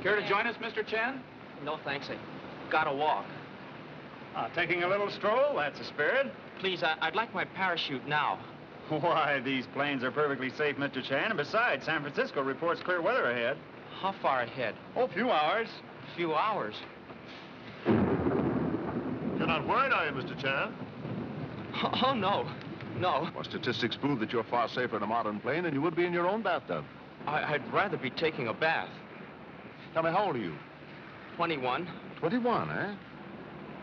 Care to join us, Mr. Chan? No, thanks. I gotta walk. Taking a little stroll? That's a spirit. Please, I'd like my parachute now. Why, these planes are perfectly safe, Mr. Chan. And besides, San Francisco reports clear weather ahead. How far ahead? Oh, a few hours. A few hours. You're not worried, are you, Mr. Chan? Oh, no. No. Well, statistics prove that you're far safer in a modern plane than you would be in your own bathtub. I'd rather be taking a bath. Tell me, how old are you? 21. 21, eh?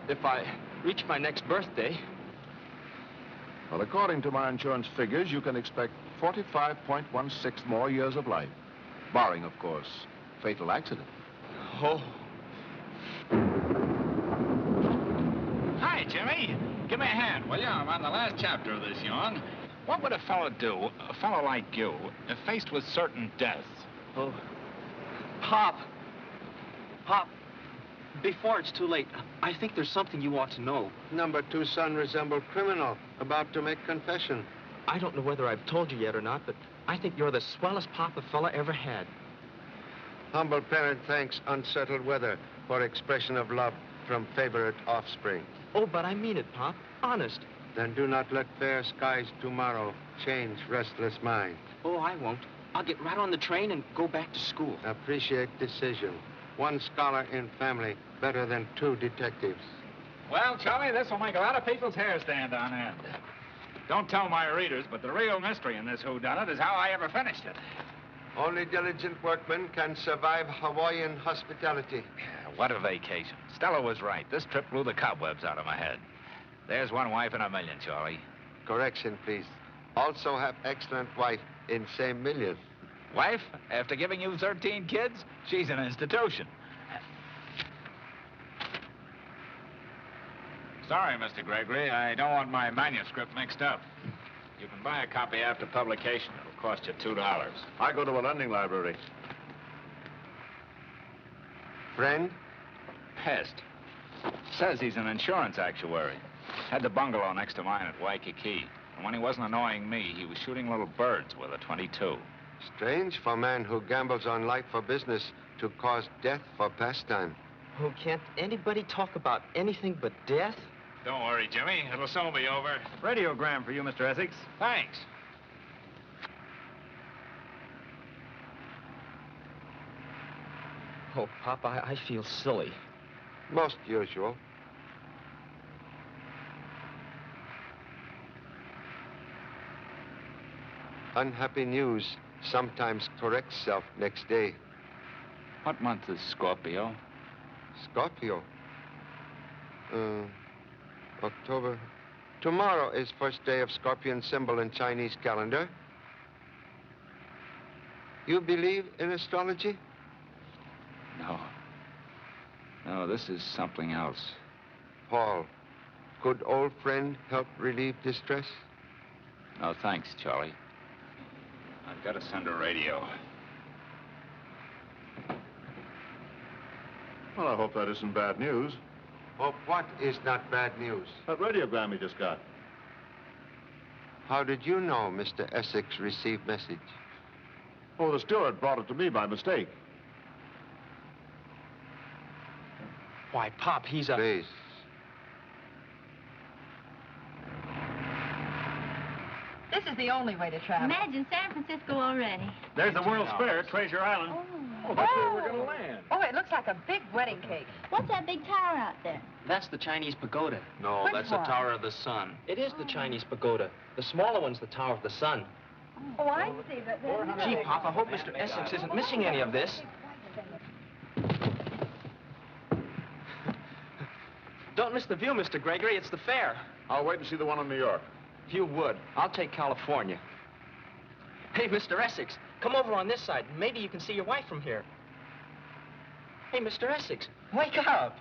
If I reach my next birthday. Well, according to my insurance figures, you can expect 45.16 more years of life. Barring, of course, fatal accident. Oh. Hi, Jimmy. Give me a hand, will you? I'm on the last chapter of this yarn. What would a fellow do, a fellow like you, if faced with certain death? Oh. Pop. Pop. Before it's too late, I think there's something you ought to know. Number 2 son resembled criminal, about to make confession. I don't know whether I've told you yet or not, but I think you're the swellest pop a fella ever had. Humble parent thanks unsettled weather for expression of love from favorite offspring. Oh, but I mean it, Pop. Honest. Then do not let fair skies tomorrow change restless mind. Oh, I won't. I'll get right on the train and go back to school. Appreciate decision. 1 scholar in family, better than 2 detectives. Well, Charlie, this will make a lot of people's hair stand on end. Don't tell my readers, but the real mystery in this whodunit is how I ever finished it. Only diligent workmen can survive Hawaiian hospitality. What a vacation. Stella was right. This trip blew the cobwebs out of my head. There's 1 wife in a million, Charlie. Correction, please. Also have excellent wife in same million. Wife, after giving you 13 kids, she's an institution. Sorry, Mr. Gregory. I don't want my manuscript mixed up. You can buy a copy after publication. It'll cost you $2. I go to a lending library. Friend? Pest. Says he's an insurance actuary. Had the bungalow next to mine at Waikiki. And when he wasn't annoying me, he was shooting little birds with a .22. Strange for a man who gambles on life for business to cause death for pastime. Oh, can't anybody talk about anything but death? Don't worry, Jimmy. It'll soon be over. Radiogram for you, Mr. Essex. Thanks. Oh, Pop, I feel silly. Most usual. Unhappy news sometimes corrects self next day. What month is Scorpio? Scorpio? October. Tomorrow is first day of Scorpion symbol in Chinese calendar. You believe in astrology? No. No, this is something else. Paul, could old friend help relieve distress? No, thanks, Charlie. I've got to send a radio. Well, I hope that isn't bad news. Oh, what is not bad news? That radiogram you just got. How did you know Mr. Essex received message? Oh, the steward brought it to me by mistake. Why, Pop, he's a... Please. This is the only way to travel. Imagine San Francisco already. There's the World's Fair, Treasure Island. Oh, that's where we're going to land. Oh, it looks like a big wedding cake. What's that big tower out there? That's the Chinese pagoda. No, Which that's one? the Tower of the Sun. It is the Chinese pagoda. The smaller one's the Tower of the Sun. Oh, I see, but then... Gee, Pop, I hope Mr. Essex isn't missing any of this. Don't miss the view, Mr. Gregory. It's the fair. I'll wait and see the one in New York. You would. I'll take California. Hey, Mr. Essex, come over on this side. Maybe you can see your wife from here. Hey, Mr. Essex, wake up.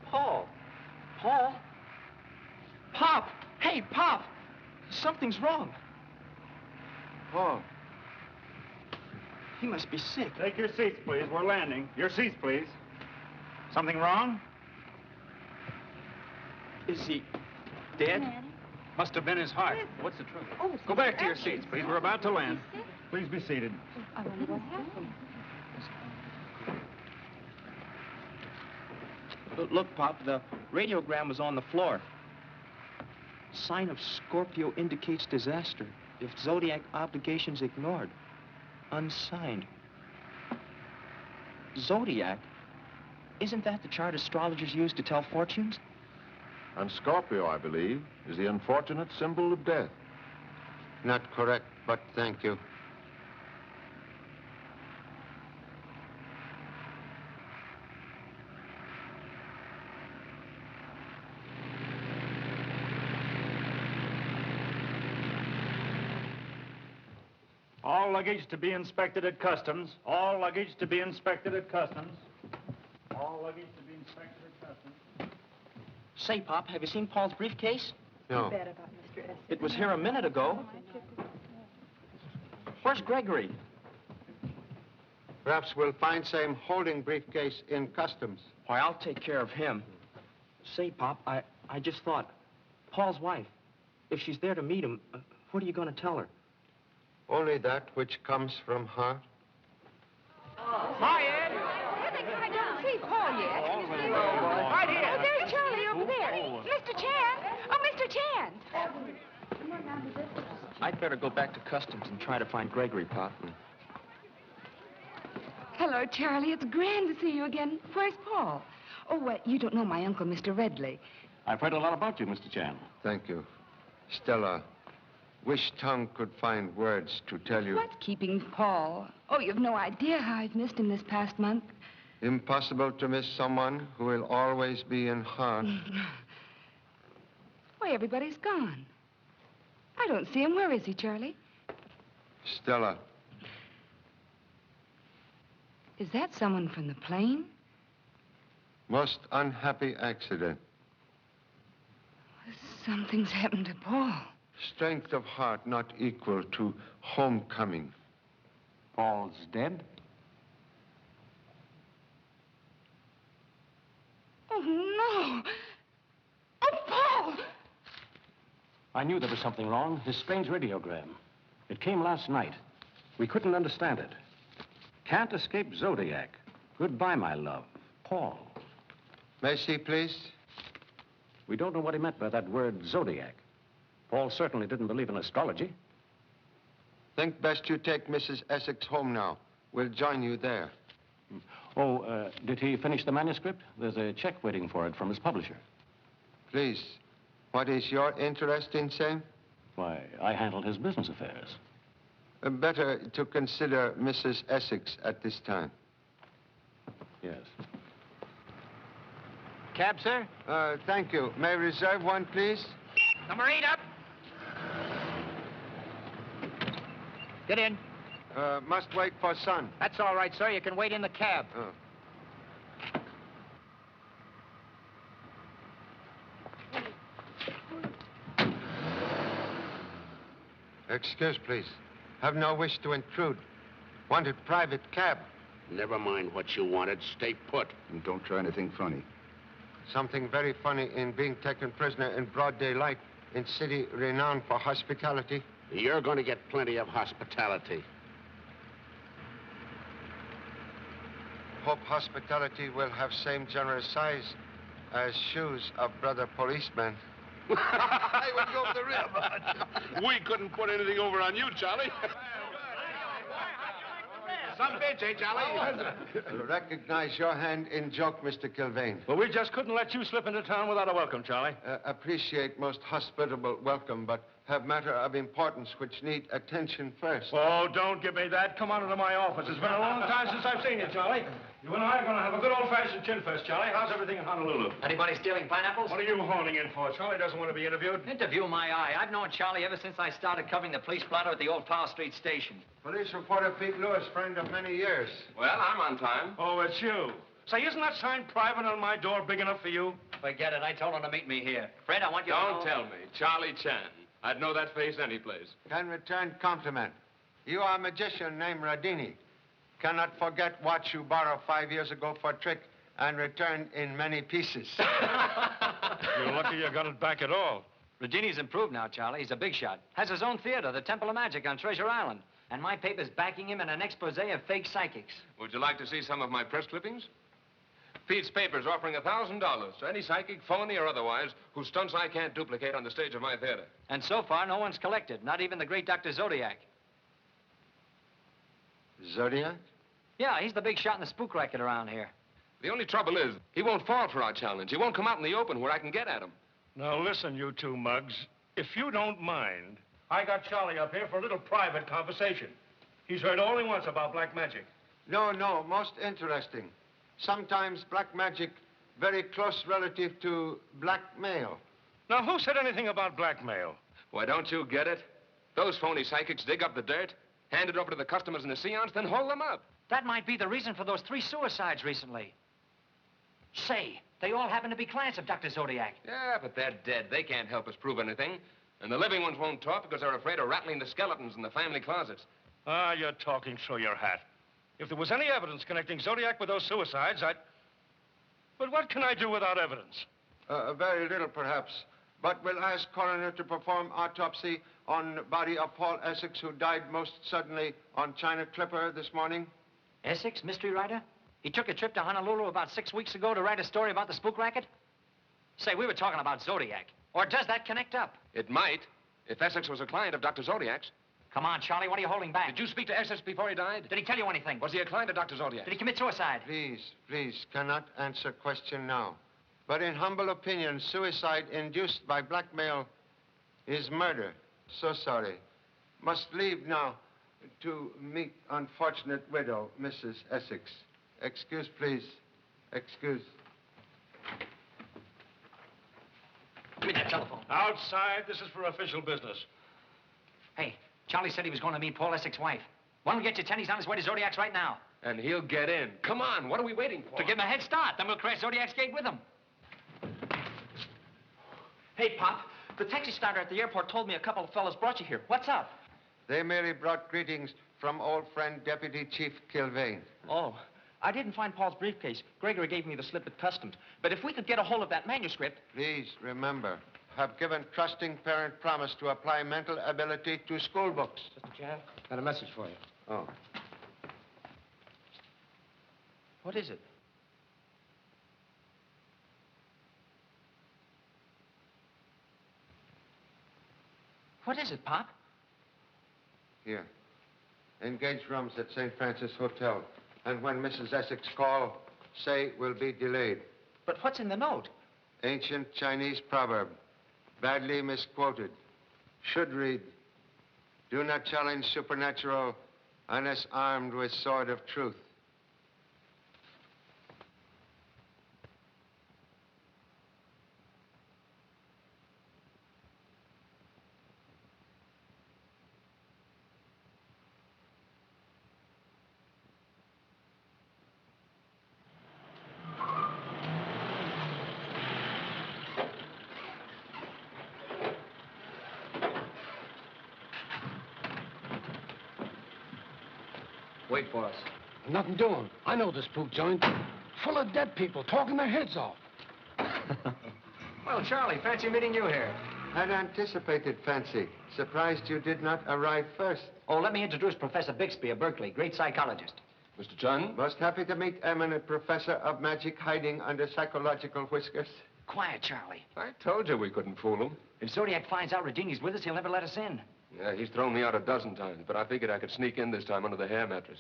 Paul. Paul? Pop! Hey, Pop! Something's wrong. Paul. He must be sick. Take your seats, please. We're landing. Your seats, please. Something wrong? Is he dead? Must have been his heart. What's the trouble? Oh, Go back to your seats, please. We're about to land. Please be seated. I wonder what happened. Look, Pop, the radiogram was on the floor. Sign of Scorpio indicates disaster if zodiac obligations ignored. Unsigned. Zodiac? Isn't that the chart astrologers use to tell fortunes? And Scorpio, I believe, is the unfortunate symbol of death. Not correct, but thank you. All luggage to be inspected at customs. All luggage to be inspected at customs. All luggage to be inspected at customs. Say, Pop, have you seen Paul's briefcase? No. Bad about Mr. Essex. It was here a minute ago. Where's Gregory? Perhaps we'll find same holding briefcase in customs. Why, I'll take care of him. Say, Pop, I just thought, Paul's wife, if she's there to meet him, what are you going to tell her? Only that which comes from heart. Hi, Ed. I don't see Paul yet. Right here. Oh, there's Charlie over there. Mr. Chan. Oh, Mr. Chan. I'd better go back to customs and try to find Gregory, Pop. Hello, Charlie. It's grand to see you again. Where's Paul? Oh, you don't know my uncle, Mr. Redley. I've heard a lot about you, Mr. Chan. Thank you. Stella, wish tongue could find words to tell you. What's keeping Paul? Oh, you've no idea how I've missed him this past month. Impossible to miss someone who will always be in heart. Why, everybody's gone. I don't see him. Where is he, Charlie? Stella, Is that someone from the plane? most unhappy accident. Something's happened to Paul. Strength of heart not equal to homecoming. Paul's dead? Oh, no. Oh, Paul! I knew there was something wrong. This strange radiogram. It came last night. We couldn't understand it. Can't escape Zodiac. Goodbye, my love. Paul. May I see, please? We don't know what he meant by that word Zodiac. Paul certainly didn't believe in astrology. Think best you take Mrs. Essex home now. We'll join you there. Oh, did he finish the manuscript? There's a check waiting for it from his publisher. Please, what is your interest in same? Why, I handled his business affairs. Better to consider Mrs. Essex at this time. Yes. Cab, sir? Thank you. May I reserve one, please? Number 8 up. Get in. Must wait for son. That's all right, sir. You can wait in the cab. Oh. Excuse, please. Have no wish to intrude. Wanted private cab. Never mind what you wanted. Stay put. And don't try anything funny. Something very funny in being taken prisoner in broad daylight in city renowned for hospitality. You're going to get plenty of hospitality. Hope hospitality will have same generous size as shoes of brother policeman. I would go for the rib. We couldn't put anything over on you, Charlie. Some bitch, eh, Charlie? Recognize your hand in joke, Mr. Kilvane. Well, we just couldn't let you slip into town without a welcome, Charlie. Appreciate most hospitable welcome, but have matter of importance which need attention first. Oh, don't give me that. Come on into my office. It's been a long time since I've seen you, Charlie. You and I are going to have a good old-fashioned chin fest, Charlie. How's everything in Honolulu? Anybody stealing pineapples? What are you honing in for? Charlie doesn't want to be interviewed. Interview my eye. I've known Charlie ever since I started covering the police blotter at the old Tower Street station. Police reporter Pete Lewis, friend of many years. Well, I'm on time. Oh, it's you. Say, isn't that sign private on my door big enough for you? Forget it. I told him to meet me here. Fred, I want you Don't tell me. Charlie Chan. I'd know that face any place. Can return compliment. You are a magician named Radini. Cannot forget what you borrowed 5 years ago for a trick and return in many pieces. You're lucky you got it back at all. Regini's improved now, Charlie. He's a big shot. Has his own theater, the Temple of Magic on Treasure Island. And my paper's backing him in an expose of fake psychics. Would you like to see some of my press clippings? Pete's paper's offering $1,000 to any psychic, phony or otherwise, whose stunts I can't duplicate on the stage of my theater. And so far, no one's collected, not even the great Dr. Zodiac. Zodiac? Yeah, he's the big shot in the spook racket around here. The only trouble is, he won't fall for our challenge. He won't come out in the open where I can get at him. Now, listen, you two mugs. If you don't mind... I got Charlie up here for a little private conversation. He's heard only once about black magic. No, most interesting. Sometimes black magic, very close relative to blackmail. Now, who said anything about blackmail? Why, don't you get it? Those phony psychics dig up the dirt, hand it over to the customers in the seance, then hold them up. That might be the reason for those 3 suicides recently. Say, they all happen to be clients of Dr. Zodiac. Yeah, but they're dead. They can't help us prove anything. And the living ones won't talk because they're afraid of rattling the skeletons in the family closets. Ah, you're talking through your hat. If there was any evidence connecting Zodiac with those suicides, I'd... But what can I do without evidence? Very little, perhaps. But we'll ask coroner to perform autopsy on body of Paul Essex, who died most suddenly on China Clipper this morning. Essex, mystery writer? He took a trip to Honolulu about 6 weeks ago to write a story about the spook racket? Say, we were talking about Zodiac. Or does that connect up? It might, if Essex was a client of Dr. Zodiac's. Come on, Charlie, what are you holding back? Did you speak to Essex before he died? Did he tell you anything? Was he a client of Dr. Zodiac? Did he commit suicide? Please, cannot answer question now. But in humble opinion, suicide induced by blackmail is murder. So sorry. Must leave now to meet unfortunate widow, Mrs. Essex. Excuse, please. Excuse. Give me that telephone. Outside, this is for official business. Hey, Charlie said he was going to meet Paul Essex's wife. Why don't we get you 10? He's on his way to Zodiac's right now. And he'll get in. Come on, what are we waiting for? To give him a head start. Then we'll crash Zodiac's gate with him. Hey, Pop, the taxi starter at the airport told me a couple of fellas brought you here. What's up? They merely brought greetings from old friend Deputy Chief Kilvane. Oh, I didn't find Paul's briefcase. Gregory gave me the slip at customs. But if we could get a hold of that manuscript... Please remember, have given trusting parent promise to apply mental ability to school books. Mr. Chan, got a message for you. Oh. What is it? What is it, Pop? Here. Engage rooms at St. Francis Hotel. And when Mrs. Essex call, say we'll be delayed. But what's in the note? Ancient Chinese proverb, badly misquoted. Should read, do not challenge supernatural unless armed with sword of truth. Wait for us. Nothing doing. I know this spook joint. Full of dead people talking their heads off. Well, Charlie, fancy meeting you here. Had anticipated fancy. Surprised you did not arrive first. Oh, let me introduce Professor Bixby of Berkeley, great psychologist. Mr. Chun? Most happy to meet eminent professor of magic hiding under psychological whiskers. Quiet, Charlie. I told you we couldn't fool him. If Zodiac finds out Radini's with us, he'll never let us in. Yeah, he's thrown me out a dozen times, but I figured I could sneak in this time under the hair mattress.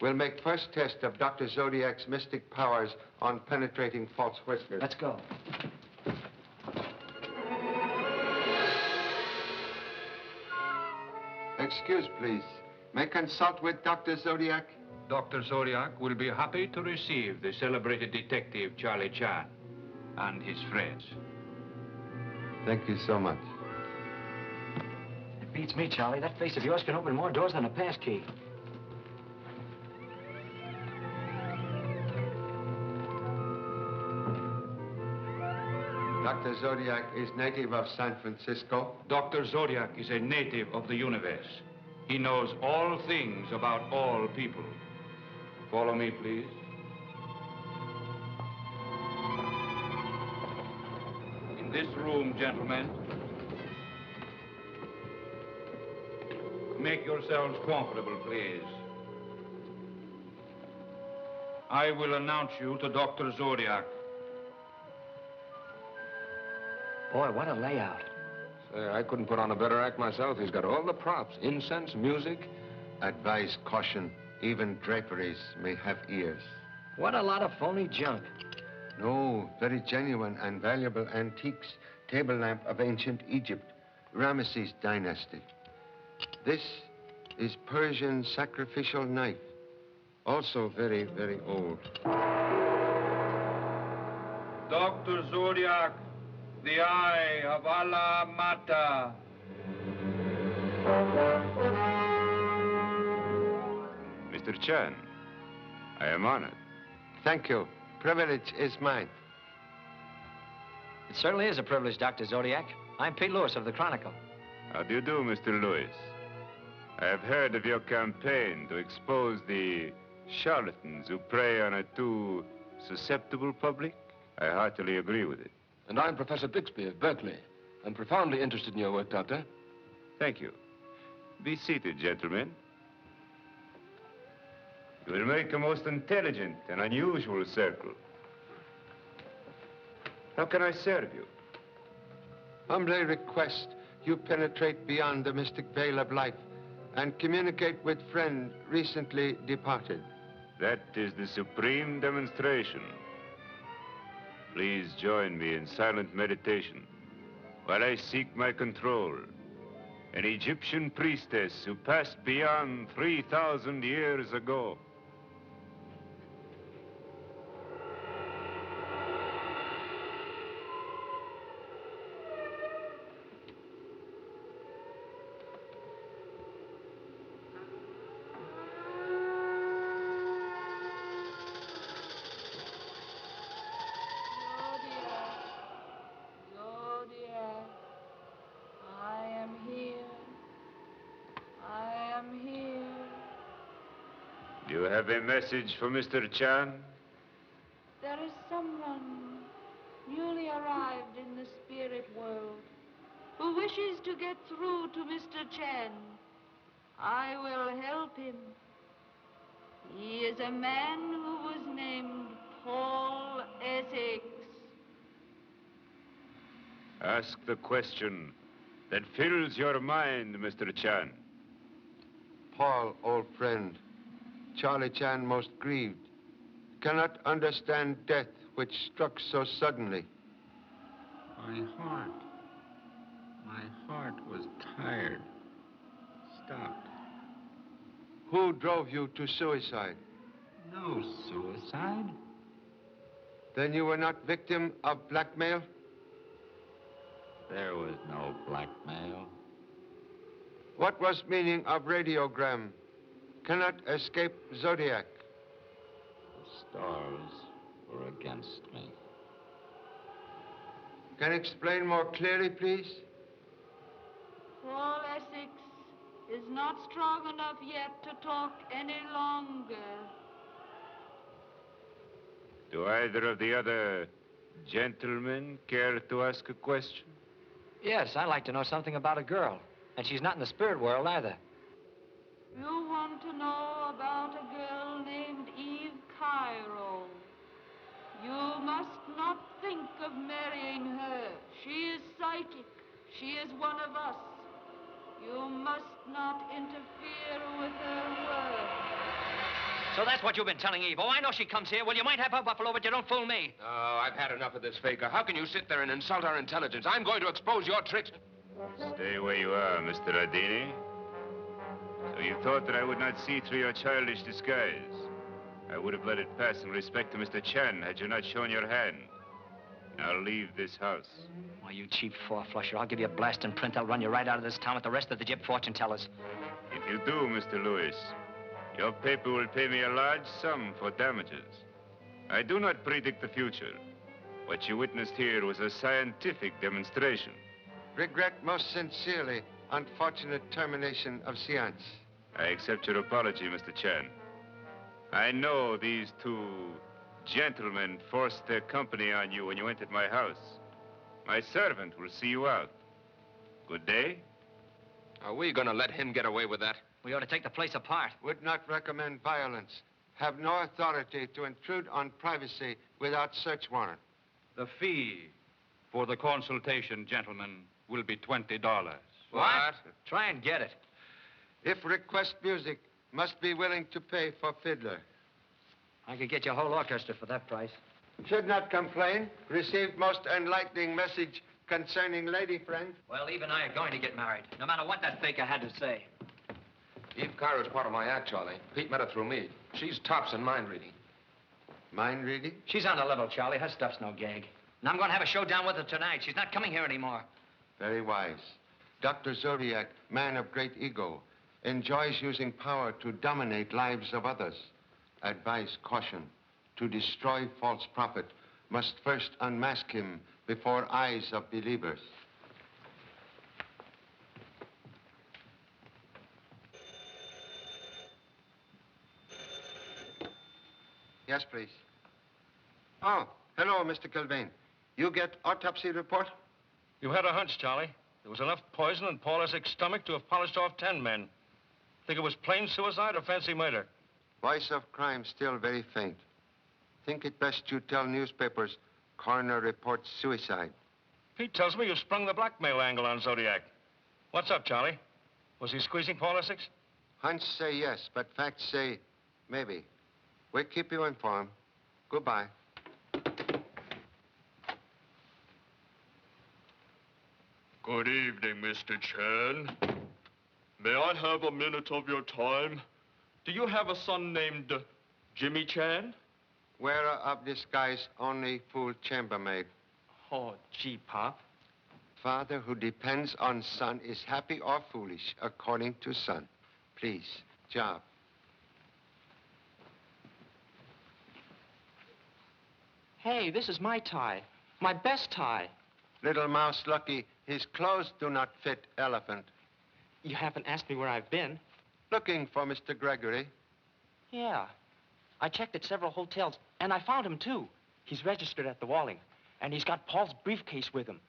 We'll make first test of Dr. Zodiac's mystic powers on penetrating false whiskers. Let's go. Excuse, please. May consult with Dr. Zodiac? Dr. Zodiac will be happy to receive the celebrated detective Charlie Chan and his friends. Thank you so much. It beats me, Charlie. That face of yours can open more doors than a pass key. Dr. Zodiac is native of San Francisco. Dr. Zodiac is a native of the universe. He knows all things about all people. Follow me, please. In this room, gentlemen, Make yourselves comfortable, please. I will announce you to Dr. Zodiac. Boy, what a layout. Say, I couldn't put on a better act myself. He's got all the props, incense, music. Advise caution. Even draperies may have ears. What a lot of phony junk. No, very genuine and valuable antiques. Table lamp of ancient Egypt, Ramesses dynasty. This is Persian sacrificial knife. Also very, very old. Dr. Zodiac, the eye of Allah Mata. Mr. Chan, I am honored. Thank you. Privilege is mine. It certainly is a privilege, Dr. Zodiac. I'm Pete Lewis of the Chronicle. How do you do, Mr. Lewis? I have heard of your campaign to expose the charlatans who prey on a too susceptible public. I heartily agree with it. And I'm Professor Bixby of Berkeley. I'm profoundly interested in your work, Doctor. Thank you. Be seated, gentlemen. You will make a most intelligent and unusual circle. How can I serve you? Humbly request you penetrate beyond the mystic veil of life and communicate with friend recently departed. That is the supreme demonstration. Please join me in silent meditation while I seek my control. An Egyptian priestess who passed beyond 3,000 years ago. You have a message for Mr. Chan? There is someone newly arrived in the spirit world who wishes to get through to Mr. Chan. I will help him. He is a man who was named Paul Essex. Ask the question that fills your mind, Mr. Chan. Paul, old friend. Charlie Chan most grieved. Cannot understand death which struck so suddenly. My heart was tired. Stopped. Who drove you to suicide? No suicide. Then you were not victim of blackmail? There was no blackmail. What was meaning of radiogram? Cannot escape Zodiac. The stars were against me. Can you explain more clearly, please? Paul Essex is not strong enough yet to talk any longer. Do either of the other gentlemen care to ask a question? Yes, I'd like to know something about a girl. And she's not in the spirit world either. You want to know about a girl named Eve Cairo. You must not think of marrying her. She is psychic. She is one of us. You must not interfere with her work. So that's what you've been telling Eve. Oh, I know she comes here. Well, you might have her buffalo, but you don't fool me. Oh, I've had enough of this, Faker. How can you sit there and insult our intelligence? I'm going to expose your tricks. Stay where you are, Mr. Ardini. So you thought that I would not see through your childish disguise. I would have let it pass in respect to Mr. Chan had you not shown your hand. Now leave this house. Why, you cheap four-flusher. I'll give you a blasting print. I'll run you right out of this town with the rest of the gyp fortune tellers. If you do, Mr. Lewis, your paper will pay me a large sum for damages. I do not predict the future. What you witnessed here was a scientific demonstration. Regret most sincerely unfortunate termination of seance. I accept your apology, Mr. Chan. I know these two gentlemen forced their company on you when you entered my house. My servant will see you out. Good day. Are we going to let him get away with that? We ought to take the place apart. Would not recommend violence. Have no authority to intrude on privacy without search warrant. The fee for the consultation, gentlemen, will be $20. What? Try and get it. If request music, must be willing to pay for fiddler. I could get your whole orchestra for that price. Should not complain. Received most enlightening message concerning lady friend. Well, Eve and I are going to get married, no matter what that faker had to say. Eve Cairo's part of my act, Charlie. Pete met her through me. She's tops in mind reading. Mind reading? She's on the level, Charlie. Her stuff's no gag. And I'm going to have a showdown with her tonight. She's not coming here anymore. Very wise. Dr. Zodiac, man of great ego, enjoys using power to dominate lives of others. Advise caution. To destroy false prophet, must first unmask him before eyes of believers. Yes, please. Oh, hello, Mr. Kilvain. You get autopsy report? You had a hunch, Charlie. There was enough poison in Paul Essex's stomach to have polished off 10 men. Think it was plain suicide or fancy murder? Voice of crime still very faint. Think it best you tell newspapers coroner reports suicide. Pete tells me you sprung the blackmail angle on Zodiac. What's up, Charlie? Was he squeezing Paul Essex? Hunch say yes, but facts say maybe. We'll keep you informed. Goodbye. Good evening, Mr. Chan. May I have a minute of your time? Do you have a son named Jimmy Chan? Wearer of disguise, only fool chambermaid. Oh, gee, Pop. Father who depends on son is happy or foolish, according to son. Please, job. Hey, this is my tie. My best tie. Little mouse lucky, his clothes do not fit elephant. You haven't asked me where I've been. Looking for Mr. Gregory. Yeah. I checked at several hotels, and I found him, too. He's registered at the Walling, and he's got Paul's briefcase with him.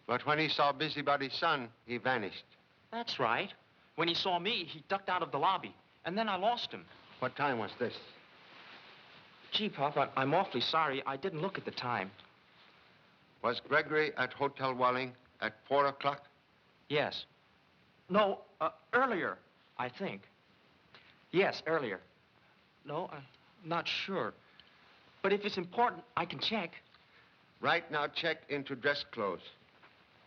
But when he saw Busybody's son, he vanished. That's right. When he saw me, he ducked out of the lobby, and then I lost him. What time was this? Gee, Pop, I'm awfully sorry. I didn't look at the time. Was Gregory at Hotel Walling at 4 o'clock? Yes. No, earlier, I think. Yes, earlier. No, I'm not sure. But if it's important, I can check. Right now, check into dress clothes.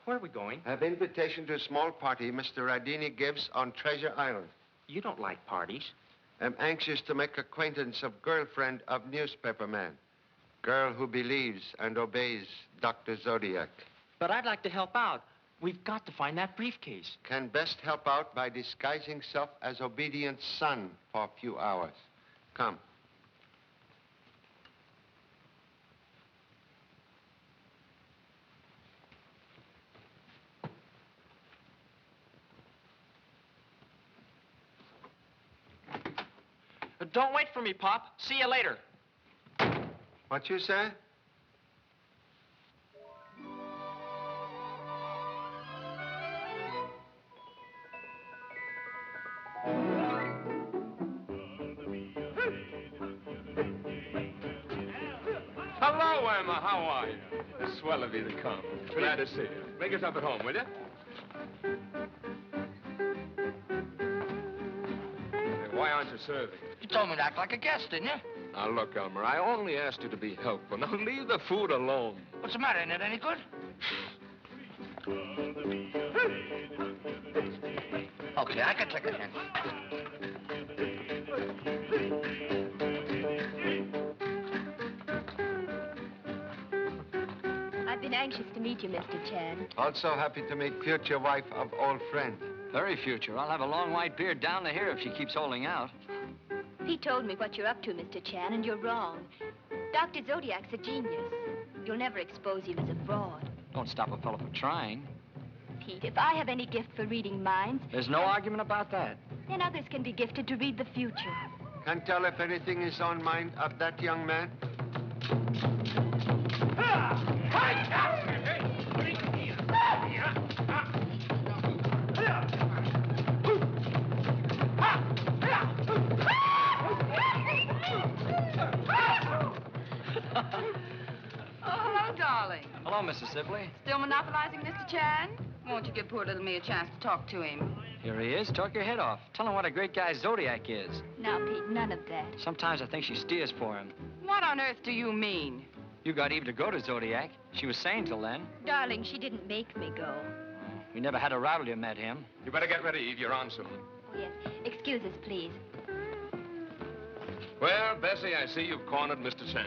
Where are we going? Have invitation to a small party Mr. Radini gives on Treasure Island. You don't like parties. I'm anxious to make acquaintance of girlfriend of newspaper man. Girl who believes and obeys Dr. Zodiac. But I'd like to help out. We've got to find that briefcase. Can best help out by disguising self as obedient son for a few hours. Come. Don't wait for me, Pop. See you later. What you say? Hello, Emma. How are you? It's swell of you to come. Glad to see you. Make yourself at home, will you? Why aren't you serving? You told me to act like a guest, didn't you? Now, look, Elmer, I only asked you to be helpful. Now, leave the food alone. What's the matter? Ain't it any good? Okay, I can take a hint. I've been anxious to meet you, Mr. Chan. Also happy to meet future wife of old friend. Very future. I'll have a long white beard down to here if she keeps holding out. He told me what you're up to, Mr. Chan, and you're wrong. Dr. Zodiac's a genius. You'll never expose him as a fraud. Don't stop a fellow from trying. Pete, if I have any gift for reading minds... There's no argument about that. Then others can be gifted to read the future. Can tell if anything is on mind of that young man? hello, darling. Hello, Mrs. Sibley. Still monopolizing Mr. Chan? Won't you give poor little me a chance to talk to him? Here he is. Talk your head off. Tell him what a great guy Zodiac is. Now, Pete, none of that. Sometimes I think she steers for him. What on earth do you mean? You got Eve to go to Zodiac. She was sane till then. Darling, she didn't make me go. We never had a row till you met him. You better get ready, Eve. You're on soon. Oh, yes. Excuse us, please. Well, Bessie, I see you've cornered Mr. Chan.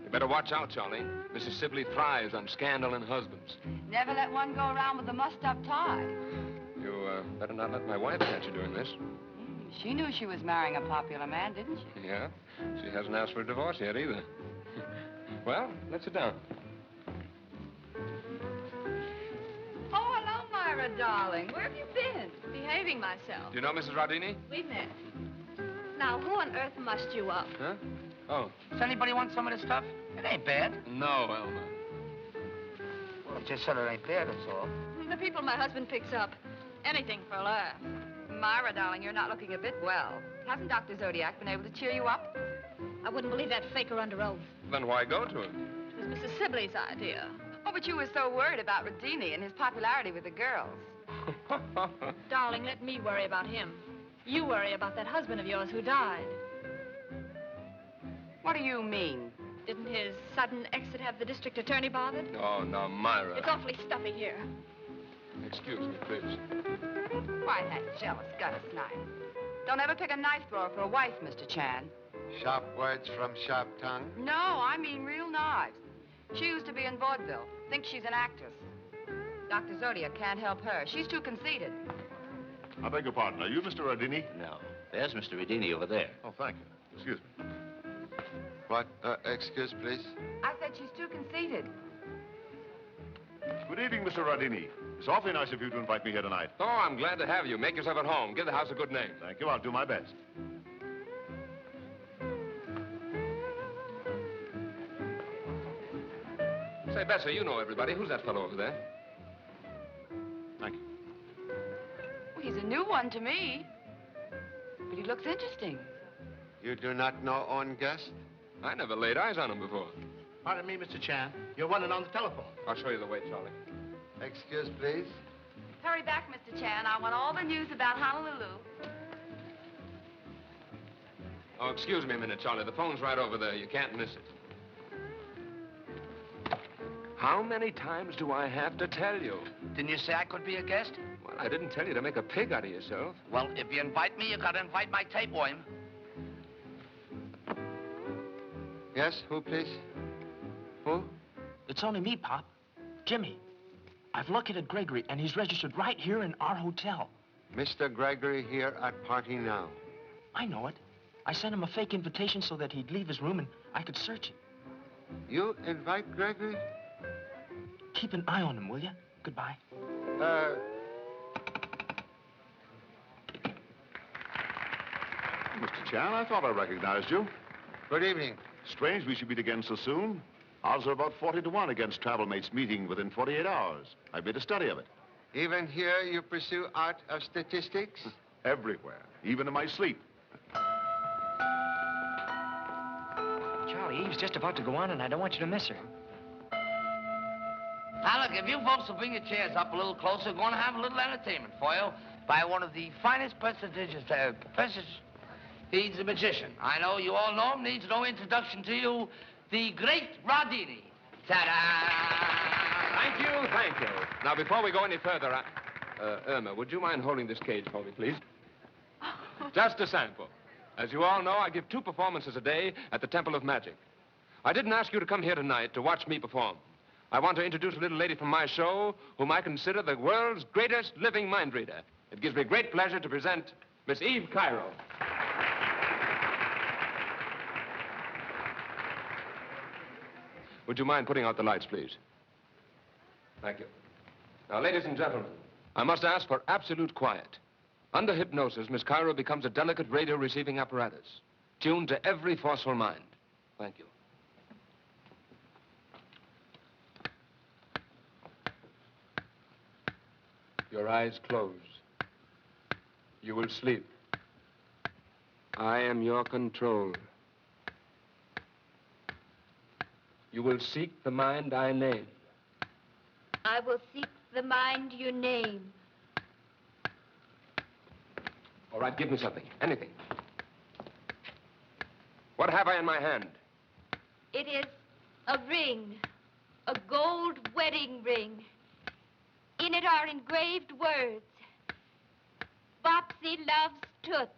You better watch out, Charlie. Mrs. Sibley thrives on scandal and husbands. Never let one go around with a mussed-up tie. You better not let my wife catch you doing this. She knew she was marrying a popular man, didn't she? Yeah? She hasn't asked for a divorce yet, either. Well, let's sit down. Oh, hello, Myra, darling. Where have you been? Behaving myself. Do you know Mrs. Rodini? We met. Now, who on earth mussed you up? Huh? Oh. Does anybody want some of this stuff? It ain't bad. No, Elma. Well, it just said it ain't bad, that's all. The people my husband picks up. Anything for a laugh. Myra, darling, you're not looking a bit well. Hasn't Dr. Zodiac been able to cheer you up? I wouldn't believe that faker under oath. Then why go to him? It was Mrs. Sibley's idea. Oh, but you were so worried about Rodini and his popularity with the girls. Darling, let me worry about him. You worry about that husband of yours who died. What do you mean? Didn't his sudden exit have the district attorney bothered? Oh, now, Myra. It's awfully stuffy here. Excuse me, please. Why, that jealous gutter snipe. Don't ever pick a knife thrower for a wife, Mr. Chan. Sharp words from sharp tongue. No, I mean real knives. She used to be in vaudeville. Thinks she's an actress. Dr. Zodiac can't help her. She's too conceited. I beg your pardon. Are you Mr. Rodini? No. There's Mr. Rodini over there. Oh, thank you. Excuse me. What? Excuse, please? I said she's too conceited. Good evening, Mr. Rodini. It's awfully nice of you to invite me here tonight. Oh, I'm glad to have you. Make yourself at home. Give the house a good name. Thank you. I'll do my best. Say, Bessie, you know everybody. Who's that fellow over there? Thank you. Well, he's a new one to me. But he looks interesting. You do not know own guest? I never laid eyes on him before. Pardon me, Mr. Chan. You're running on the telephone. I'll show you the way, Charlie. Excuse, please. Hurry back, Mr. Chan. I want all the news about Honolulu. Oh, excuse me a minute, Charlie. The phone's right over there. You can't miss it. How many times do I have to tell you? Didn't you say I could be a guest? Well, I didn't tell you to make a pig out of yourself. Well, if you invite me, you gotta invite my tapeworm. Yes, who, please? Who? It's only me, Pop. Jimmy. I've located Gregory, and he's registered right here in our hotel. Mr. Gregory here at party now. I know it. I sent him a fake invitation so that he'd leave his room and I could search it. You invite Gregory? Keep an eye on him, will you? Goodbye. Mr. Chan, I thought I recognized you. Good evening. Strange we should meet again so soon. Odds are about 40 to 1 against travel mates meeting within 48 hours. I've made a study of it. Even here you pursue art of statistics? Everywhere, even in my sleep. Charlie, Eve's just about to go on, and I don't want you to miss her. Now, look, if you folks will bring your chairs up a little closer, we're going to have a little entertainment for you by one of the finest prestigious professors. He's a magician. I know you all know him. Needs no introduction to you. The great Rodini. Ta-da! Thank you, thank you. Now, before we go any further, Irma, would you mind holding this cage for me, please? Just a sample. As you all know, I give 2 performances a day at the Temple of Magic. I didn't ask you to come here tonight to watch me perform. I want to introduce a little lady from my show whom I consider the world's greatest living mind reader. It gives me great pleasure to present Miss Eve Cairo. Would you mind putting out the lights, please? Thank you. Now, ladies and gentlemen, I must ask for absolute quiet. Under hypnosis, Miss Cairo becomes a delicate radio receiving apparatus, tuned to every forceful mind. Thank you. Your eyes close. You will sleep. I am your control. You will seek the mind I name. I will seek the mind you name. All right, give me something. Anything. What have I in my hand? It is a ring, a gold wedding ring. In it are engraved words. Bopsy loves Toots.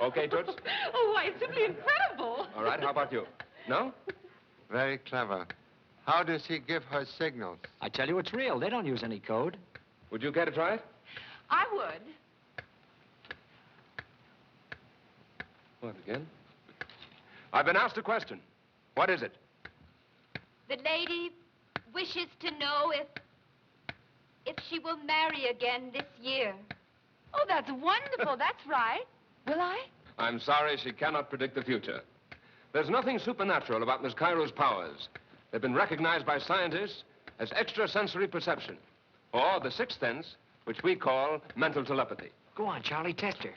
Okay, Toots? Oh, why, it's simply incredible. All right, how about you? No? Very clever. How does he give her signals? I tell you, it's real. They don't use any code. Would you care to try it? I would. What, again? I've been asked a question. What is it? The lady wishes to know if she will marry again this year. Oh, that's wonderful. That's right. Will I? I'm sorry she cannot predict the future. There's nothing supernatural about Miss Cairo's powers. They've been recognized by scientists as extrasensory perception, or the sixth sense, which we call mental telepathy. Go on, Charlie, test her.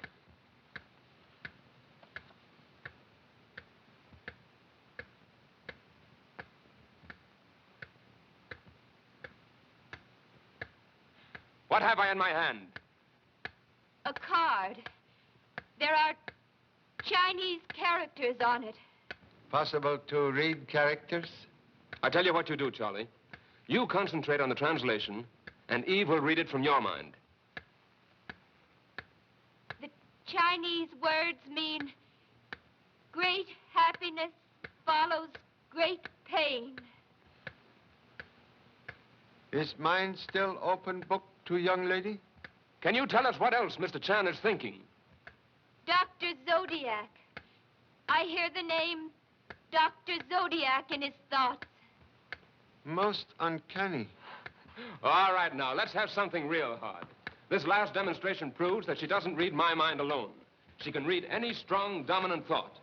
What have I in my hand? A card. There are Chinese characters on it. Possible to read characters? I tell you what you do, Charlie. You concentrate on the translation, and Eve will read it from your mind. The Chinese words mean great happiness follows great pain. Is mine still open book to young lady? Can you tell us what else Mr. Chan is thinking? Dr. Zodiac. I hear the name Dr. Zodiac in his thoughts. Most uncanny. All right, now, let's have something real hard. This last demonstration proves that she doesn't read my mind alone. She can read any strong, dominant thought.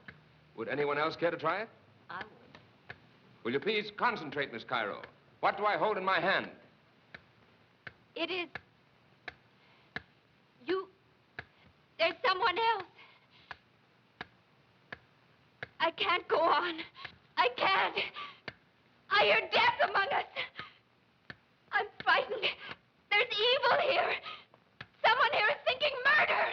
Would anyone else care to try it? I would. Will you please concentrate, Miss Cairo? What do I hold in my hand? It is... There's someone else. I can't go on. I can't. I hear death among us. I'm frightened. There's evil here. Someone here is thinking murder.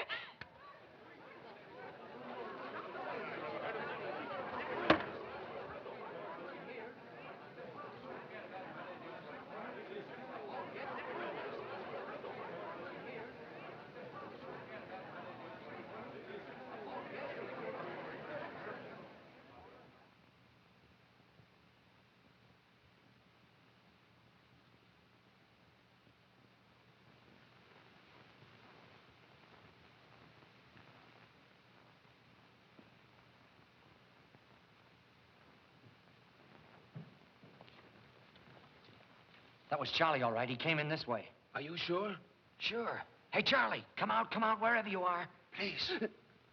That was Charlie, all right. He came in this way. Are you sure? Sure. Hey, Charlie, come out, wherever you are. Please.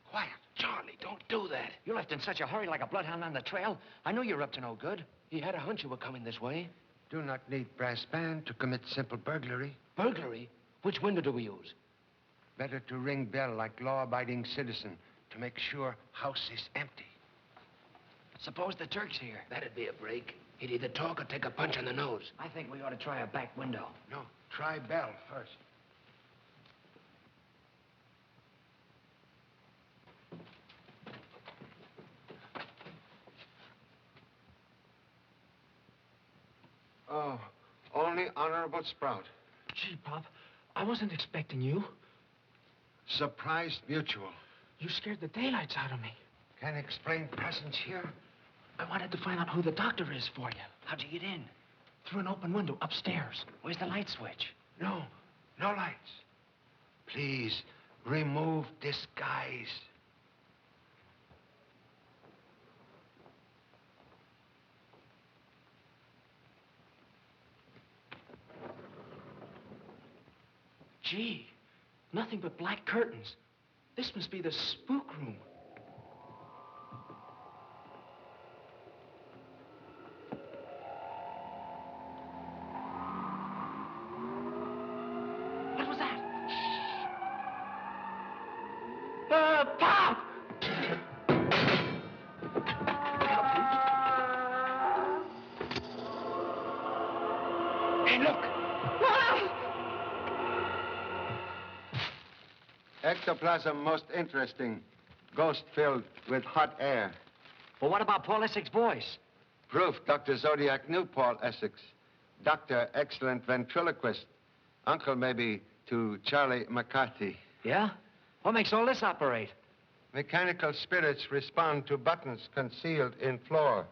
Quiet. Charlie, don't do that. You left in such a hurry like a bloodhound on the trail. I knew you were up to no good. He had a hunch you were coming this way. Do not need brass band to commit simple burglary. Burglary? Which window do we use? Better to ring bell like law-abiding citizen to make sure house is empty. Suppose the Turk's here. That'd be a break. He'd either talk or take a punch on the nose. I think we ought to try a back window. No, try bell first. Oh, only Honorable Sprout. Gee, Pop, I wasn't expecting you. Surprised mutual. You scared the daylights out of me. Can explain presence here? I wanted to find out who the doctor is for you. How'd you get in? Through an open window upstairs. Where's the light switch? No, no lights. Please, remove disguise. Gee, nothing but black curtains. This must be the spook room. What was that? Pop! Ectoplasm most interesting. Ghost filled with hot air. Well, what about Paul Essex's voice? Proof Dr. Zodiac knew Paul Essex. Doctor, excellent ventriloquist. Uncle, maybe, to Charlie McCarthy. Yeah? What makes all this operate? Mechanical spirits respond to buttons concealed in floor.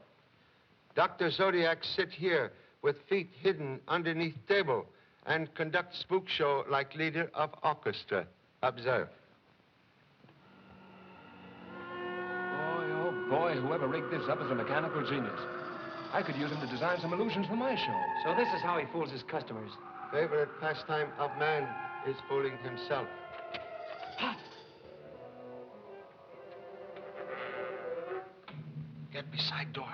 Dr. Zodiac sit here with feet hidden underneath table and conduct spook show like leader of orchestra. Observe. Oh, boy, whoever rigged this up is a mechanical genius. I could use him to design some illusions for my show. So this is how he fools his customers. Favorite pastime of man is fooling himself. Get beside door.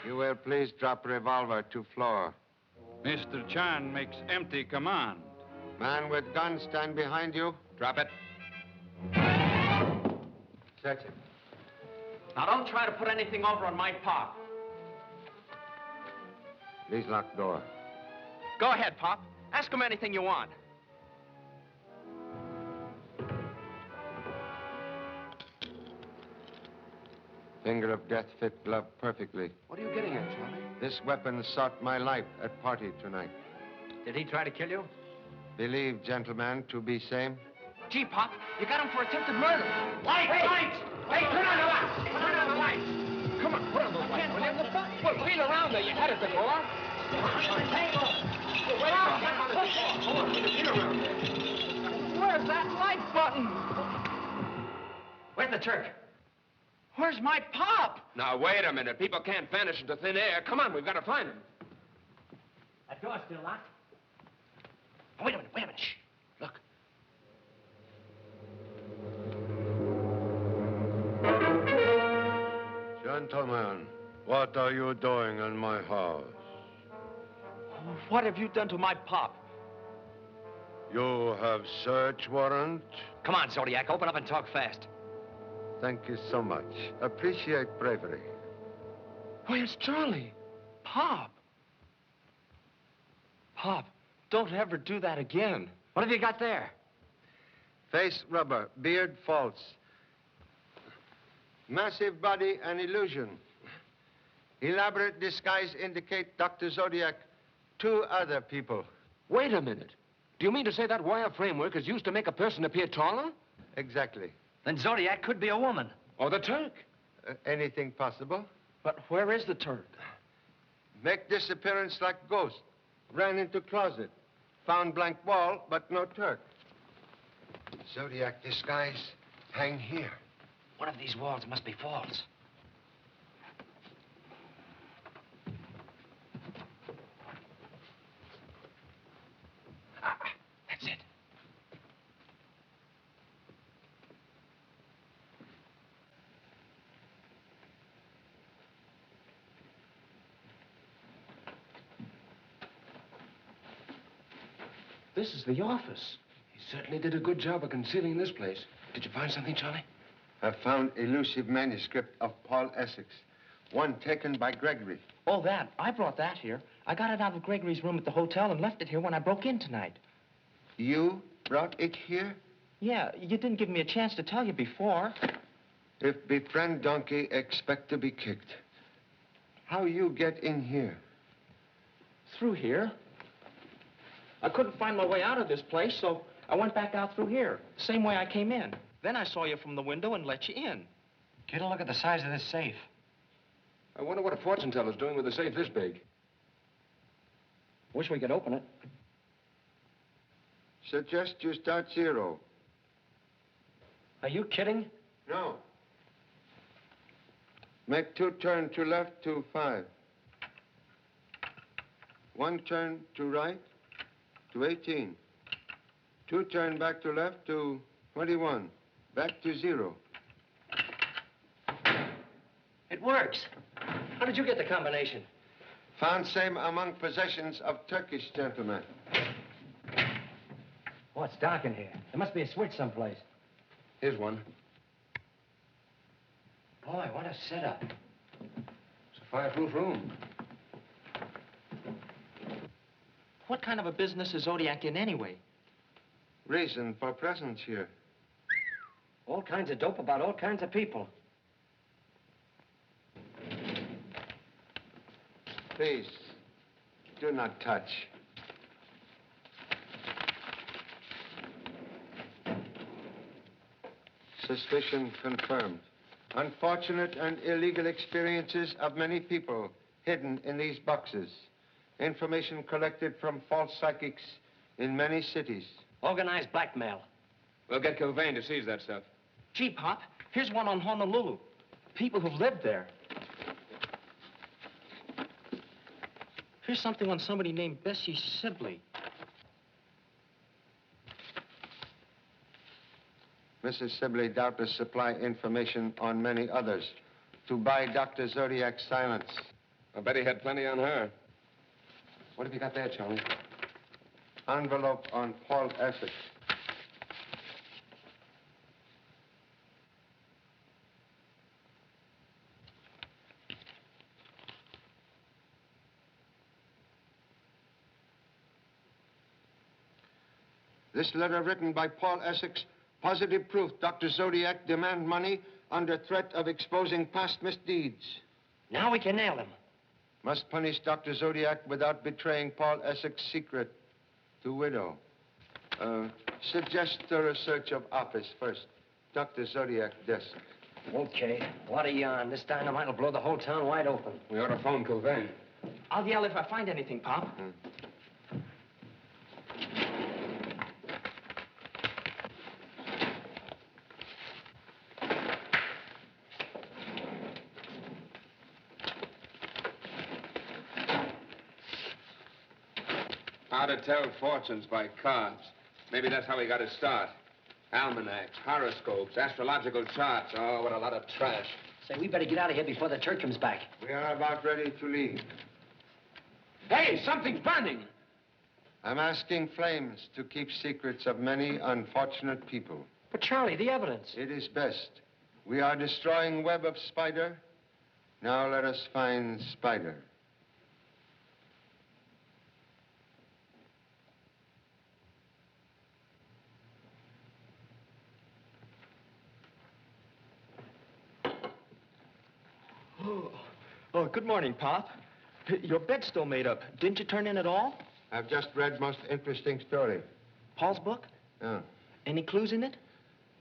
You will please drop revolver to floor. Mr. Chan makes empty command. Man with gun, stand behind you. Drop it. Search it. Now, don't try to put anything over on my Pop. Please lock door. Go ahead, Pop. Ask him anything you want. Finger of death fit glove perfectly. What are you getting at, Charlie? This weapon sought my life at party tonight. Did he try to kill you? Believe, gentlemen, to be same. Gee, Pop, you got him for attempted murder. Lights! Hey, turn on the lights! Turn on the lights! Come on, put on those lights, will you? Well, feel around there. You had it before. Where's that light button? Where's the Turk? Where's my Pop? Now, wait a minute. People can't vanish into thin air. Come on, we've got to find him. That door's still locked. Oh, wait a minute. Shh. Look. Gentlemen, what are you doing in my house? What have you done to my Pop? You have search warrant? Come on, Zodiac. Open up and talk fast. Thank you so much. Appreciate bravery. Where's Charlie? Pop. Pop, don't ever do that again. What have you got there? Face rubber, beard false. Massive body an illusion. Elaborate disguise indicate Dr. Zodiac, 2 other people. Wait a minute. Do you mean to say that wire framework is used to make a person appear taller? Exactly. Then Zodiac could be a woman. Or the Turk. Anything possible? But where is the Turk? Make disappearance like ghost. Ran into closet. Found blank wall, but no Turk. Zodiac disguise, hang here. One of these walls must be false. That's it. This is the office. He certainly did a good job of concealing this place. Did you find something, Charlie? I found elusive manuscript of Paul Essex. One taken by Gregory. Oh, that. I brought that here. I got it out of Gregory's room at the hotel and left it here when I broke in tonight. You brought it here? Yeah, you didn't give me a chance to tell you before. If befriend donkey, expect to be kicked. How you get in here? Through here. I couldn't find my way out of this place, so I went back out through here, the same way I came in. Then I saw you from the window and let you in. Get a look at the size of this safe. I wonder what a fortune teller's doing with a safe this big. Wish we could open it. Suggest you start 0. Are you kidding? No. Make 2 turn to left to 5. 1 turn to right to 18. 2 turn back to left to 21. Back to 0. It It works. How did you get the combination? Found same among possessions of Turkish gentlemen. Oh, it's dark in here. There must be a switch someplace. Here's one. Boy, what a setup. It's a fireproof room. What kind of a business is Zodiac in anyway? Reason for presence here. All kinds of dope about all kinds of people. Please, do not touch. Suspicion confirmed. Unfortunate and illegal experiences of many people hidden in these boxes. Information collected from false psychics in many cities. Organized blackmail. We'll get Kilvain to seize that stuff. Gee, Pop, here's one on Honolulu. People who've lived there. Here's something on somebody named Bessie Sibley. Mrs. Sibley doubtless supply information on many others to buy Dr. Zodiac's silence. I bet he had plenty on her. What have you got there, Charlie? Envelope on Paul Essex. This letter written by Paul Essex, positive proof Dr. Zodiac demand money under threat of exposing past misdeeds. Now we can nail him. Must punish Dr. Zodiac without betraying Paul Essex's secret to widow. Suggest thorough search of office first. Dr. Zodiac desk. Okay. What a yarn. This dynamite will blow the whole town wide open. We ought to phone Kilvain. I'll yell if I find anything, Pop. How to tell fortunes by cards. Maybe that's how he got his start. Almanacs, horoscopes, astrological charts. Oh, what a lot of trash. Say, we better get out of here before the church comes back. We are about ready to leave. Hey, something's burning. I'm asking flames to keep secrets of many unfortunate people. But, Charlie, the evidence. It is best. We are destroying web of spider. Now let us find spider. Oh, good morning, Pop. Your bed's still made up. Didn't you turn in at all? I've just read most interesting story. Paul's book? Yeah. Any clues in it?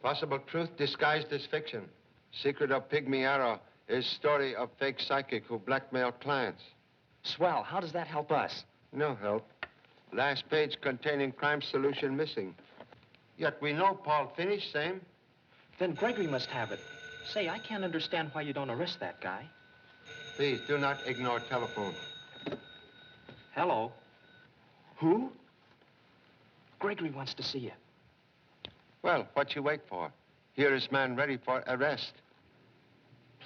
Possible truth disguised as fiction. Secret of Pygmy Arrow is story of fake psychic who blackmail clients. Swell. How does that help us? No help. Last page containing crime solution missing. Yet we know Paul finished same. Then Gregory must have it. Say, I can't understand why you don't arrest that guy. Please, do not ignore telephone. Hello. Who? Gregory wants to see you. Well, what you wait for? Here is man ready for arrest.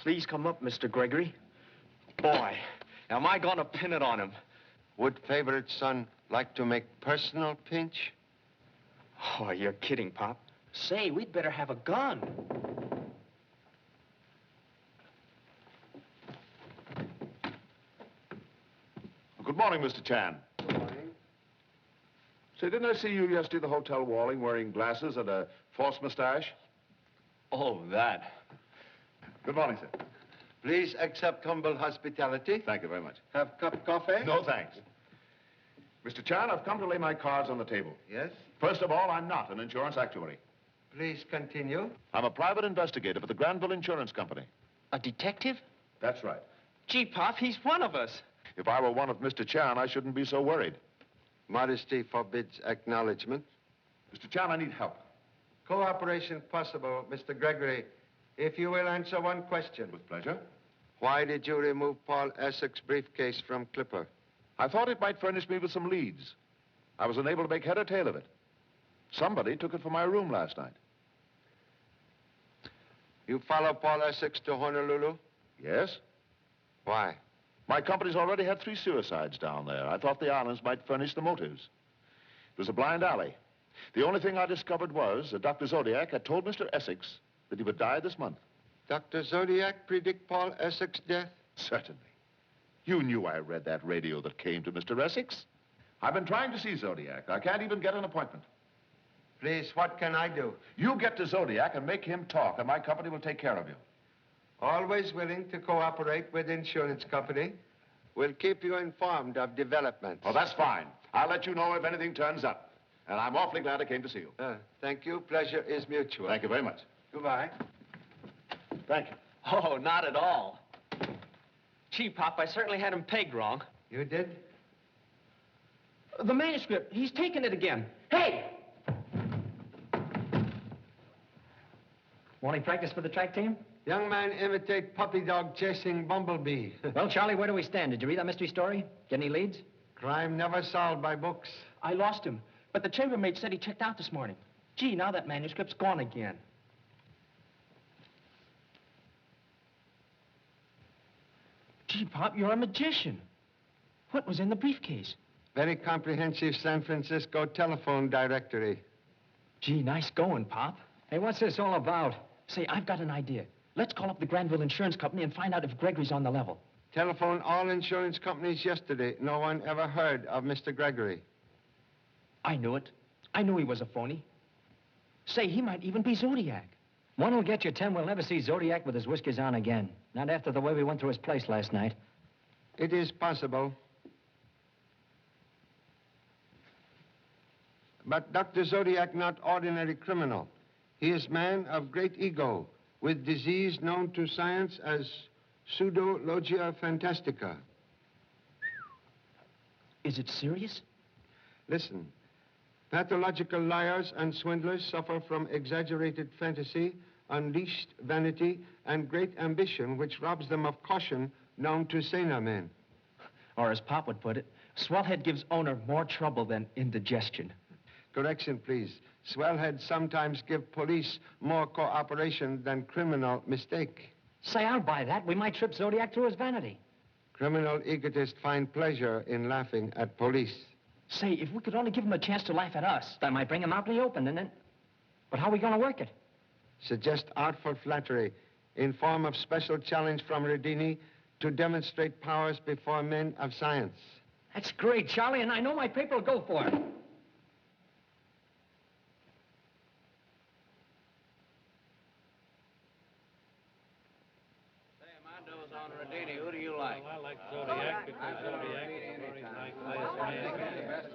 Please come up, Mr. Gregory. Boy, am I gonna pin it on him. Would favorite son like to make personal pinch? Oh, you're kidding, Pop. Say, we'd better have a gun. Good morning, Mr. Chan. Good morning. Say, didn't I see you yesterday at the Hotel Walling wearing glasses and a false mustache? Oh, that. Good morning, sir. Please accept humble hospitality. Thank you very much. Have cup of coffee? No, thanks. Mr. Chan, I've come to lay my cards on the table. Yes? First of all, I'm not an insurance actuary. Please continue. I'm a private investigator for the Granville Insurance Company. A detective? That's right. Gee, Pop, he's one of us. If I were one of Mr. Chan, I shouldn't be so worried. Modesty forbids acknowledgement. Mr. Chan, I need help. Cooperation possible, Mr. Gregory, if you will answer one question. With pleasure. Why did you remove Paul Essex's briefcase from Clipper? I thought it might furnish me with some leads. I was unable to make head or tail of it. Somebody took it from my room last night. You follow Paul Essex to Honolulu? Yes? Why? My company's already had 3 suicides down there. I thought the islands might furnish the motives. It was a blind alley. The only thing I discovered was that Dr. Zodiac had told Mr. Essex that he would die this month. Dr. Zodiac predict Paul Essex's death? Certainly. You knew I read that radio that came to Mr. Essex. I've been trying to see Zodiac. I can't even get an appointment. Please, what can I do? You get to Zodiac and make him talk, and my company will take care of you. Always willing to cooperate with insurance company. We'll keep you informed of developments. Oh, that's fine. I'll let you know if anything turns up. And I'm awfully glad I came to see you. Thank you. Pleasure is mutual. Thank you very much. Goodbye. Thank you. Oh, not at all. Gee, Pop, I certainly had him pegged wrong. You did? The manuscript, he's taken it again. Hey! Want any practice for the track team? Young man imitate puppy dog chasing bumblebee. Well, Charlie, where do we stand? Did you read that mystery story? Get any leads? Crime never solved by books. I lost him, but the chambermaid said he checked out this morning. Gee, now that manuscript's gone again. Gee, Pop, you're a magician. What was in the briefcase? Very comprehensive San Francisco telephone directory. Gee, nice going, Pop. Hey, what's this all about? Say, I've got an idea. Let's call up the Granville Insurance Company and find out if Gregory's on the level. Telephoned all insurance companies yesterday. No one ever heard of Mr. Gregory. I knew it. I knew he was a phony. Say, he might even be Zodiac. One will get you 10. We'll never see Zodiac with his whiskers on again. Not after the way we went through his place last night. It is possible. But Dr. Zodiac not ordinary criminal. He is man of great ego, with disease known to science as pseudologia fantastica. Is it serious? Listen. Pathological liars and swindlers suffer from exaggerated fantasy, unleashed vanity, and great ambition, which robs them of caution known to saner men. Or as Pop would put it, swellhead gives owner more trouble than indigestion. Correction, please. Swellheads sometimes give police more cooperation than criminal mistake. Say, I'll buy that. We might trip Zodiac through his vanity. Criminal egotists find pleasure in laughing at police. Say, if we could only give him a chance to laugh at us. That might bring him out in the open, and then... But how are we going to work it? Suggest artful flattery in form of special challenge from Redini to demonstrate powers before men of science. That's great, Charlie, and I know my paper will go for it. Who do you like? Well, I like Zodiac because Zodiac is a very nice man.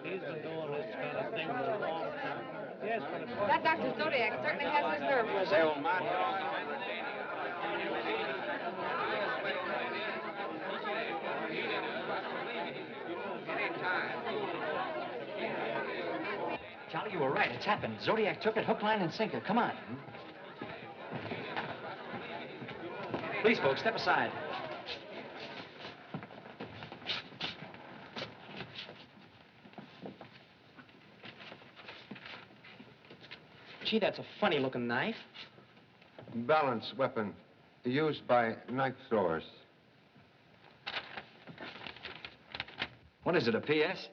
He's been doing this kind of thing for a long time. Yes, but That Dr. Zodiac certainly has his nerve. Say, old man. Charlie, you were right. It's happened. Zodiac took it hook, line, and sinker. Come on. Please, folks, step aside. Gee, that's a funny-looking knife. Balance weapon used by knife throwers. What is it, a P.S.?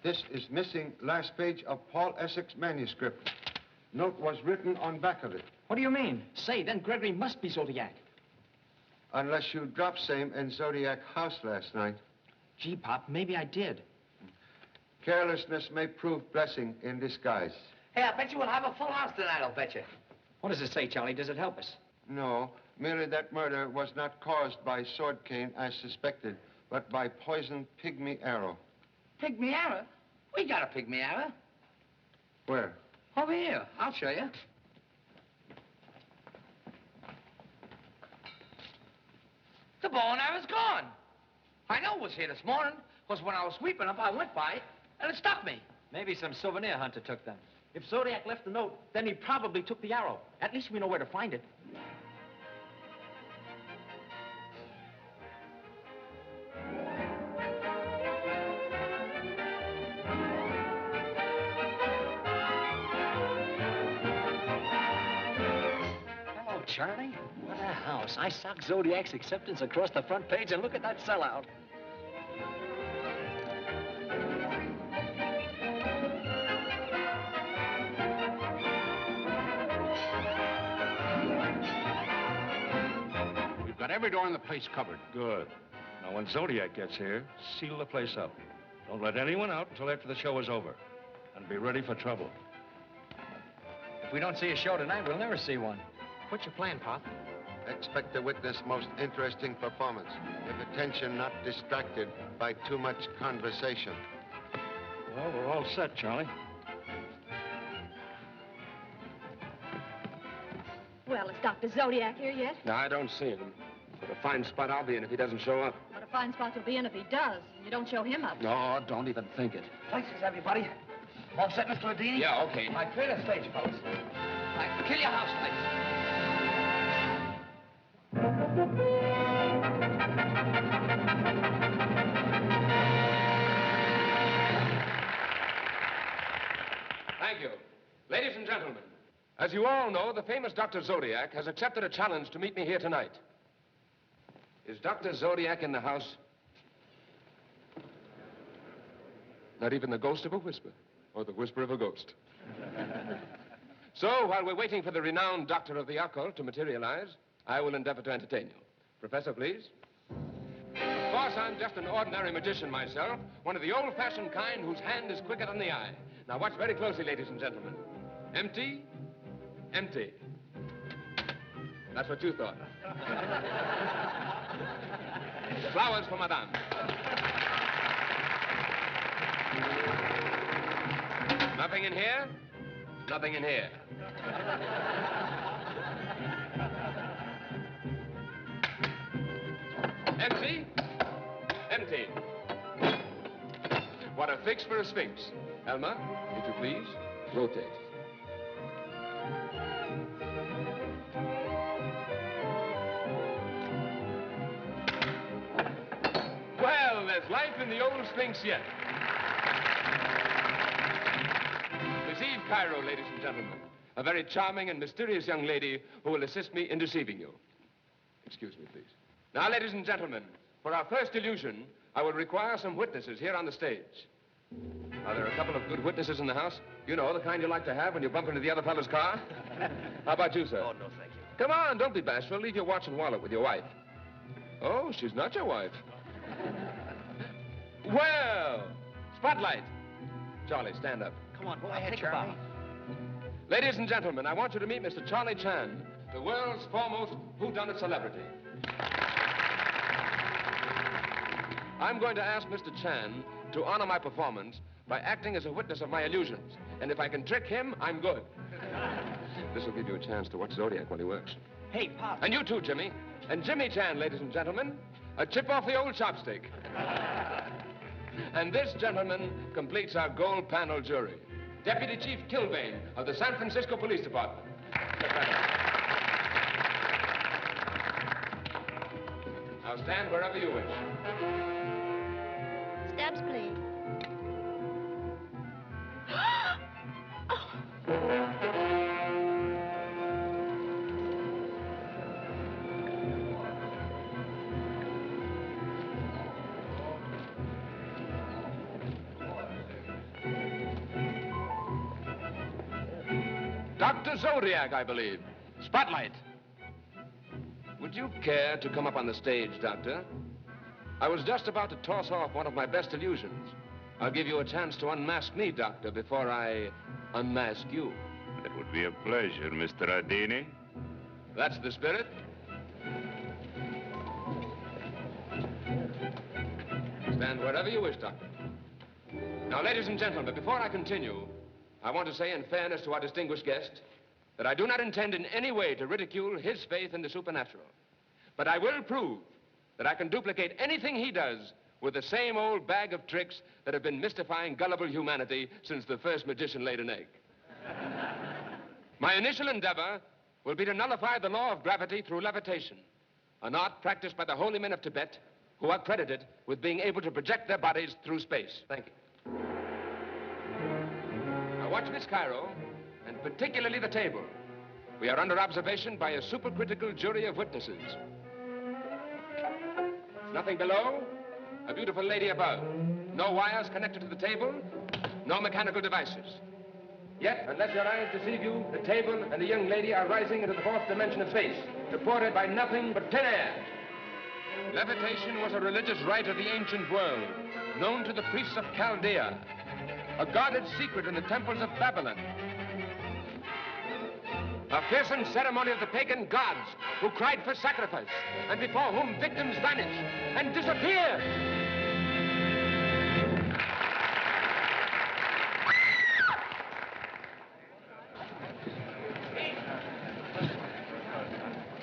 This is missing last page of Paul Essex manuscript. Note was written on back of it. What do you mean? Say, then Gregory must be Zodiac. Unless you dropped same in Zodiac house last night. Gee, Pop, maybe I did. Carelessness may prove blessing in disguise. Hey, I bet you we'll have a full house tonight, I'll bet you. What does it say, Charlie? Does it help us? No, merely that murder was not caused by sword cane as suspected, but by poisoned pygmy arrow. Pygmy arrow? We got a pygmy arrow. Where? Over here. I'll show you. The bow and arrow's gone. I know it was here this morning, because when I was sweeping up, I went by it, and it stuck me. Maybe some souvenir hunter took them. If Zodiac left the note, then he probably took the arrow. At least we know where to find it. Charlie? What a house. I socked Zodiac's acceptance across the front page, and look at that sellout. We've got every door in the place covered. Good. Now, when Zodiac gets here, seal the place up. Don't let anyone out until after the show is over. And be ready for trouble. If we don't see a show tonight, we'll never see one. What's your plan, Pop? Expect to witness most interesting performance, with attention not distracted by too much conversation. Well, we're all set, Charlie. Well, is Dr. Zodiac here yet? No, I don't see him. What a fine spot I'll be in if he doesn't show up. What a fine spot you'll be in if he does. You don't show him up. No, don't even think it. Places, everybody. All set, Mr. Ladini? Yeah, okay. All right, clear the stage, fellas. All right, kill your house, please. Thank you. Ladies and gentlemen, as you all know, the famous Dr. Zodiac has accepted a challenge to meet me here tonight. Is Dr. Zodiac in the house? Not even the ghost of a whisper, or the whisper of a ghost. So, while we're waiting for the renowned doctor of the occult to materialize, I will endeavor to entertain you. Professor, please. Of course, I'm just an ordinary magician myself, one of the old-fashioned kind whose hand is quicker than the eye. Now, watch very closely, ladies and gentlemen. Empty, empty. That's what you thought. Flowers for Madame. Nothing in here, nothing in here. Empty, empty. What a fix for a sphinx. Elma, if you please, rotate. Well, there's life in the old sphinx yet. Receive Cairo, ladies and gentlemen. A very charming and mysterious young lady who will assist me in deceiving you. Excuse me, please. Now, ladies and gentlemen, for our first illusion, I will require some witnesses here on the stage. Are there a couple of good witnesses in the house? You know, the kind you like to have when you bump into the other fellow's car? How about you, sir? Oh, no, thank you. Come on, don't be bashful. Leave your watch and wallet with your wife. Oh, she's not your wife. Well, spotlight. Charlie, stand up. Come on, go ahead, Charlie. Ladies and gentlemen, I want you to meet Mr. Charlie Chan, the world's foremost whodunit celebrity. I'm going to ask Mr. Chan to honor my performance by acting as a witness of my illusions. And if I can trick him, I'm good. This will give you a chance to watch Zodiac while he works. Hey, Pop. And you too, Jimmy. And Jimmy Chan, ladies and gentlemen, a chip off the old chopstick. And this, gentleman, completes our gold panel jury. Deputy Chief Kilbane of the San Francisco Police Department. Now stand wherever you wish. Steps, please. Dr. Zodiac, I believe. Spotlight. Would you care to come up on the stage, Doctor? I was just about to toss off one of my best illusions. I'll give you a chance to unmask me, Doctor, before I unmask you. That would be a pleasure, Mr. Ardini. That's the spirit. Stand wherever you wish, Doctor. Now, ladies and gentlemen, before I continue, I want to say in fairness to our distinguished guest that I do not intend in any way to ridicule his faith in the supernatural. But I will prove that I can duplicate anything he does with the same old bag of tricks that have been mystifying gullible humanity since the first magician laid an egg. My initial endeavor will be to nullify the law of gravity through levitation, an art practiced by the holy men of Tibet who are credited with being able to project their bodies through space. Thank you. Now watch Miss Cairo, and particularly the table. We are under observation by a supercritical jury of witnesses. Nothing below, a beautiful lady above. No wires connected to the table, no mechanical devices. Yet, unless your eyes deceive you, the table and the young lady are rising into the fourth dimension of space, supported by nothing but thin air. Levitation was a religious rite of the ancient world, known to the priests of Chaldea, a guarded secret in the temples of Babylon. A fearsome ceremony of the pagan gods who cried for sacrifice and before whom victims vanished and disappeared.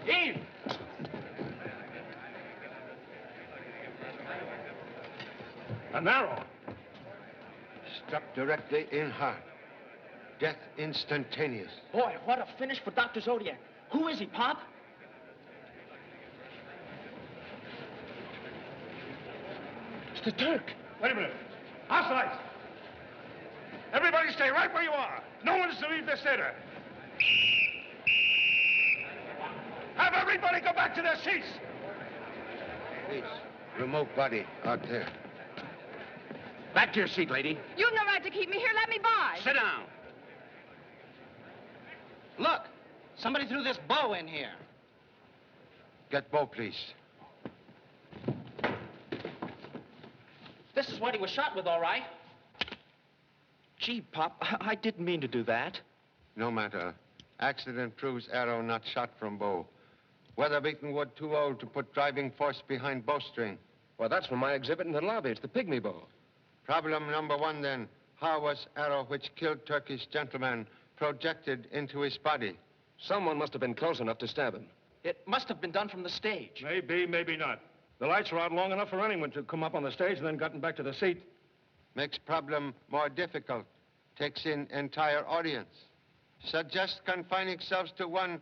Eve! An arrow. Struck directly in heart. Death instantaneous. Boy, what a finish for Dr. Zodiac. Who is he, Pop? It's the Turk. Wait a minute. Outside. Everybody stay right where you are. No one is to leave this theater. Have everybody go back to their seats. Please, remote body out there. Back to your seat, lady. You've no right to keep me here. Let me by. Sit down. Look, somebody threw this bow in here. Get Bo, please. This is what he was shot with, all right. Gee, Pop, I didn't mean to do that. No matter. Accident proves arrow not shot from bow. Weather-beaten wood too old to put driving force behind bowstring. Well, that's from my exhibit in the lobby. It's the pygmy bow. Problem number one, then. How was arrow which killed Turkish gentleman projected into his body? Someone must have been close enough to stab him. It must have been done from the stage. Maybe, maybe not. The lights were out long enough for anyone to come up on the stage and then gotten back to the seat. Makes problem more difficult. Takes in entire audience. Suggest confining yourselves to one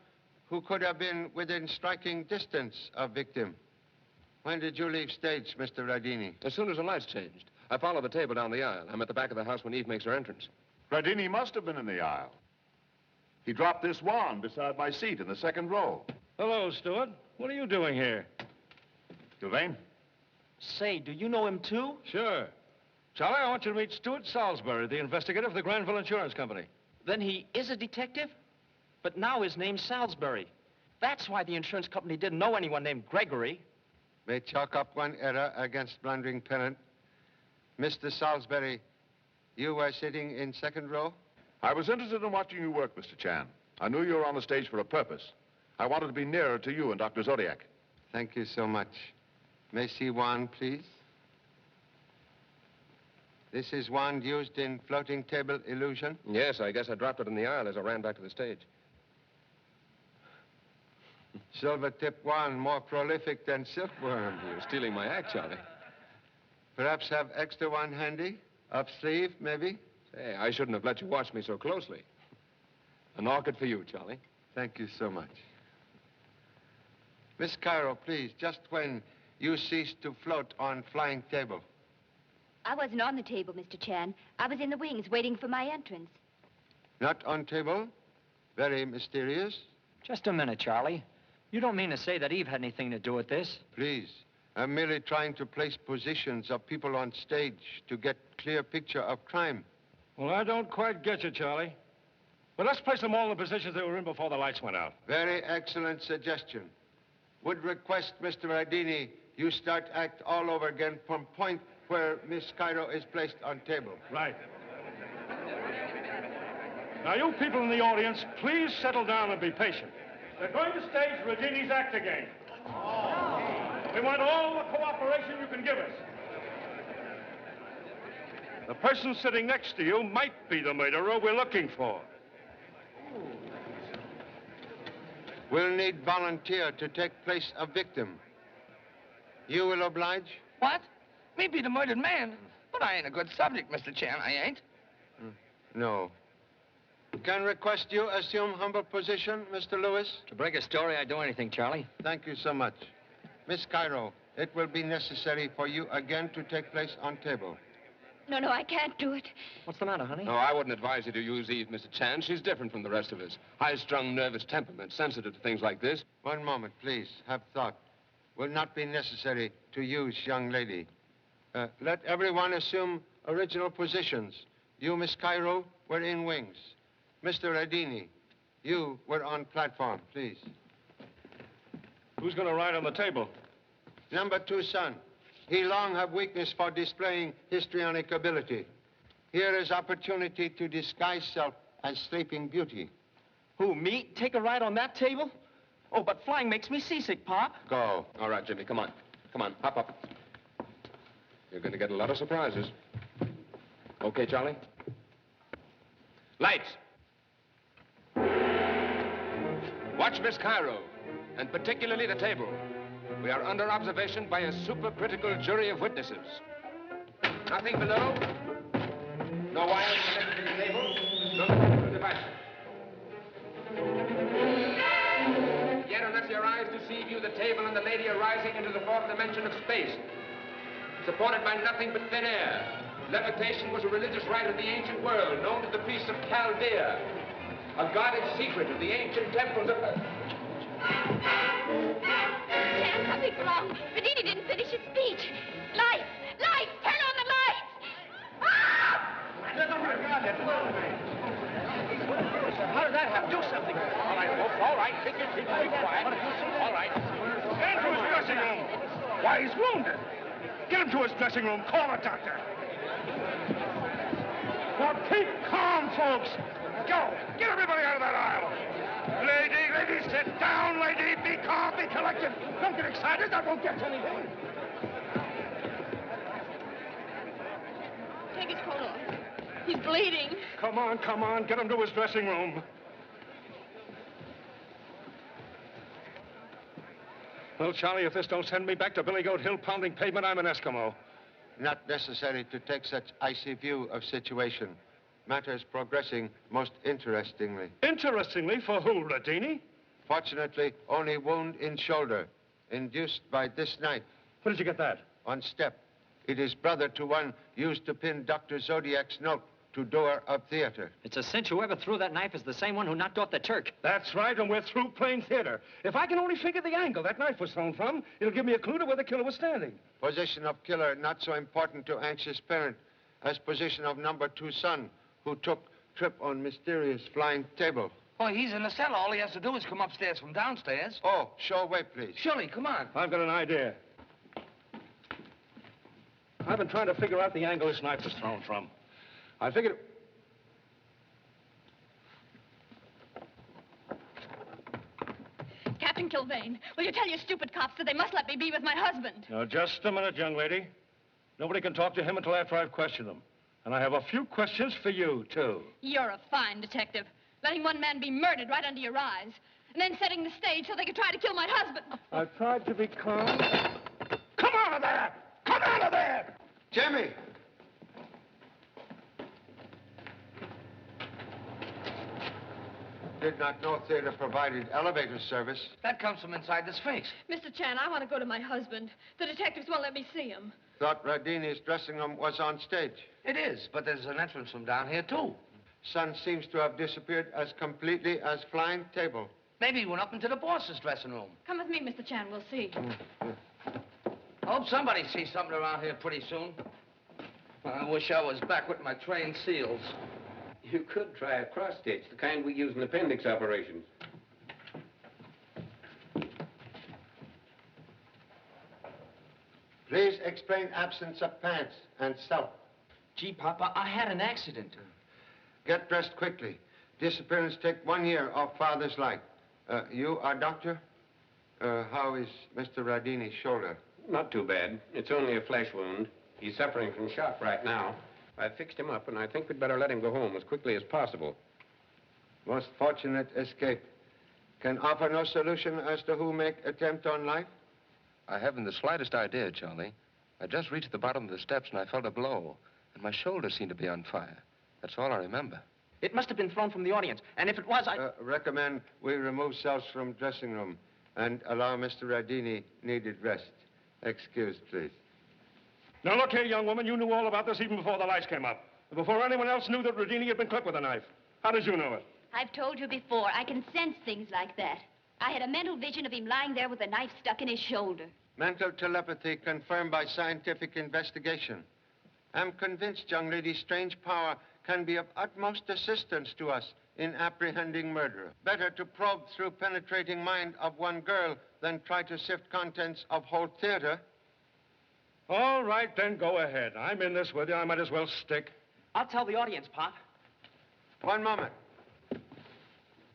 who could have been within striking distance of victim. When did you leave stage, Mr. Radini? As soon as the lights changed. I followed the table down the aisle. I'm at the back of the house when Eve makes her entrance. Radini must have been in the aisle. He dropped this wand beside my seat in the second row. Hello, Stuart. What are you doing here? Sylvain? Say, do you know him too? Sure. Charlie, I want you to meet Stuart Salisbury, the investigator for the Granville Insurance Company. Then he is a detective? But now his name's Salisbury. That's why the insurance company didn't know anyone named Gregory. May chalk up one error against blundering parent. Mr. Salisbury, you were sitting in second row? I was interested in watching you work, Mr. Chan. I knew you were on the stage for a purpose. I wanted to be nearer to you and Dr. Zodiac. Thank you so much. May I see wand, please? This is wand used in floating table illusion? Yes, I guess I dropped it in the aisle as I ran back to the stage. Silver-tipped wand, more prolific than silkworm. You're stealing my act, Charlie. Perhaps have extra one handy? Up sleeve, maybe? Say, I shouldn't have let you watch me so closely. An orchid for you, Charlie. Thank you so much. Miss Cairo, please, just when you ceased to float on flying table. I wasn't on the table, Mr. Chan. I was in the wings waiting for my entrance. Not on table? Very mysterious. Just a minute, Charlie. You don't mean to say that Eve had anything to do with this? Please. I'm merely trying to place positions of people on stage to get clear picture of crime. Well, I don't quite get you, Charlie. But let's place them all in the positions they were in before the lights went out. Very excellent suggestion. Would request, Mr. Radini, you start act all over again from point where Miss Cairo is placed on table. Right. Now, you people in the audience, please settle down and be patient. They're going to stage Radini's act again. We want all the cooperation you can give us. The person sitting next to you might be the murderer we're looking for. We'll need volunteer to take place of victim. You will oblige? What? Me be the murdered man? But I ain't a good subject, Mr. Chan, I ain't. No. Can request you assume humble position, Mr. Lewis? To break a story, I'd do anything, Charlie. Thank you so much. Miss Cairo, it will be necessary for you again to take place on table. No, I can't do it. What's the matter, honey? No, I wouldn't advise you to use Eve, Mr. Chan. She's different from the rest of us. High-strung, nervous temperament, sensitive to things like this. One moment, please. Have thought. Will not be necessary to use young lady. Let everyone assume original positions. You, Miss Cairo, were in wings. Mr. Radini, you were on platform, please. Who's going to ride on the table? Number 2 son. He long have weakness for displaying histrionic ability. Here is opportunity to disguise self as Sleeping Beauty. Who, me? Take a ride on that table? Oh, but flying makes me seasick, Pop. Go. All right, Jimmy, come on. Come on, hop up. You're going to get a lot of surprises. Okay, Charlie? Lights. Watch Miss Cairo, and particularly the table. We are under observation by a supercritical jury of witnesses. Nothing below. No wires connected to the table. No computer device. Yet, unless your eyes deceive you, the table and the lady are rising into the 4th dimension of space, supported by nothing but thin air. Levitation was a religious rite of the ancient world, known to the priests of Chaldea, a guarded secret of the ancient temples of... Chan, something's wrong. Radini didn't finish his speech. Lights! Lights! Turn on the lights! Ah! How did that happen? Do something. All right, folks, all right. Take your seats. Be quiet. All right. Get him to his dressing room. Why, he's wounded. Get him to his dressing room. Call a doctor. Now, keep calm, folks. Go. Get everybody out of that aisle. Lady, sit down, lady. Be calm, be collected. Don't get excited. That won't get to anything. Take his coat off. He's bleeding. Come on. Get him to his dressing room. Well, Charlie, if this don't send me back to Billy Goat Hill pounding pavement, I'm an Eskimo. Not necessary to take such icy view of situation. Matters progressing most interestingly. Interestingly? For who, Radini? Fortunately, only wound in shoulder, induced by this knife. Where did you get that? On step. It is brother to one used to pin Dr. Zodiac's note to door of theater. It's a cinch whoever threw that knife is the same one who knocked off the Turk. That's right, and we're through playing theater. If I can only figure the angle that knife was thrown from, it'll give me a clue to where the killer was standing. Position of killer not so important to anxious parent as position of number 2 son who took trip on mysterious flying table. Oh, he's in the cellar. All he has to do is come upstairs from downstairs. Oh, show way, please. Surely, come on. I've got an idea. I've been trying to figure out the angle this knife was thrown from. I figured... Captain Kilvane, will you tell your stupid cops that they must let me be with my husband? Now, just a minute, young lady. Nobody can talk to him until after I've questioned him. And I have a few questions for you, too. You're a fine detective. Letting one man be murdered right under your eyes, and then setting the stage so they could try to kill my husband. I've tried to be calm. Come out of there! Come out of there! Jimmy! Did not know theater provided elevator service. That comes from inside this face. Mr. Chan, I want to go to my husband. The detectives won't let me see him. Thought Radini's dressing room was on stage. It is, but there's an entrance from down here, too. Son seems to have disappeared as completely as flying table. Maybe he went up into the boss's dressing room. Come with me, Mr. Chan. We'll see. I hope somebody sees something around here pretty soon. I wish I was back with my trained SEALs. You could try a cross-stitch, the kind we use in appendix operations. Please explain absence of pants and self. Gee, Papa, I had an accident. Get dressed quickly. Disappearance take 1 year of father's life. You are doctor? How is Mr. Radini's shoulder? Not too bad. It's only a flesh wound. He's suffering from shock right now. I fixed him up, and I think we'd better let him go home as quickly as possible. Most fortunate escape. Can offer no solution as to who make attempt on life? I haven't the slightest idea, Charlie. I just reached the bottom of the steps and I felt a blow, and my shoulder seemed to be on fire. That's all I remember. It must have been thrown from the audience, and if it was, Recommend we remove cells from dressing room and allow Mr. Radini needed rest. Excuse, please. Now, look here, young woman. You knew all about this even before the lights came up. Before anyone else knew that Rodini had been clipped with a knife. How did you know it? I've told you before, I can sense things like that. I had a mental vision of him lying there with a knife stuck in his shoulder. Mental telepathy confirmed by scientific investigation. I'm convinced young lady's strange power can be of utmost assistance to us in apprehending murderer. Better to probe through penetrating mind of one girl than try to sift contents of whole theater. All right, then go ahead. I'm in this with you. I might as well stick. I'll tell the audience, Pop. One moment.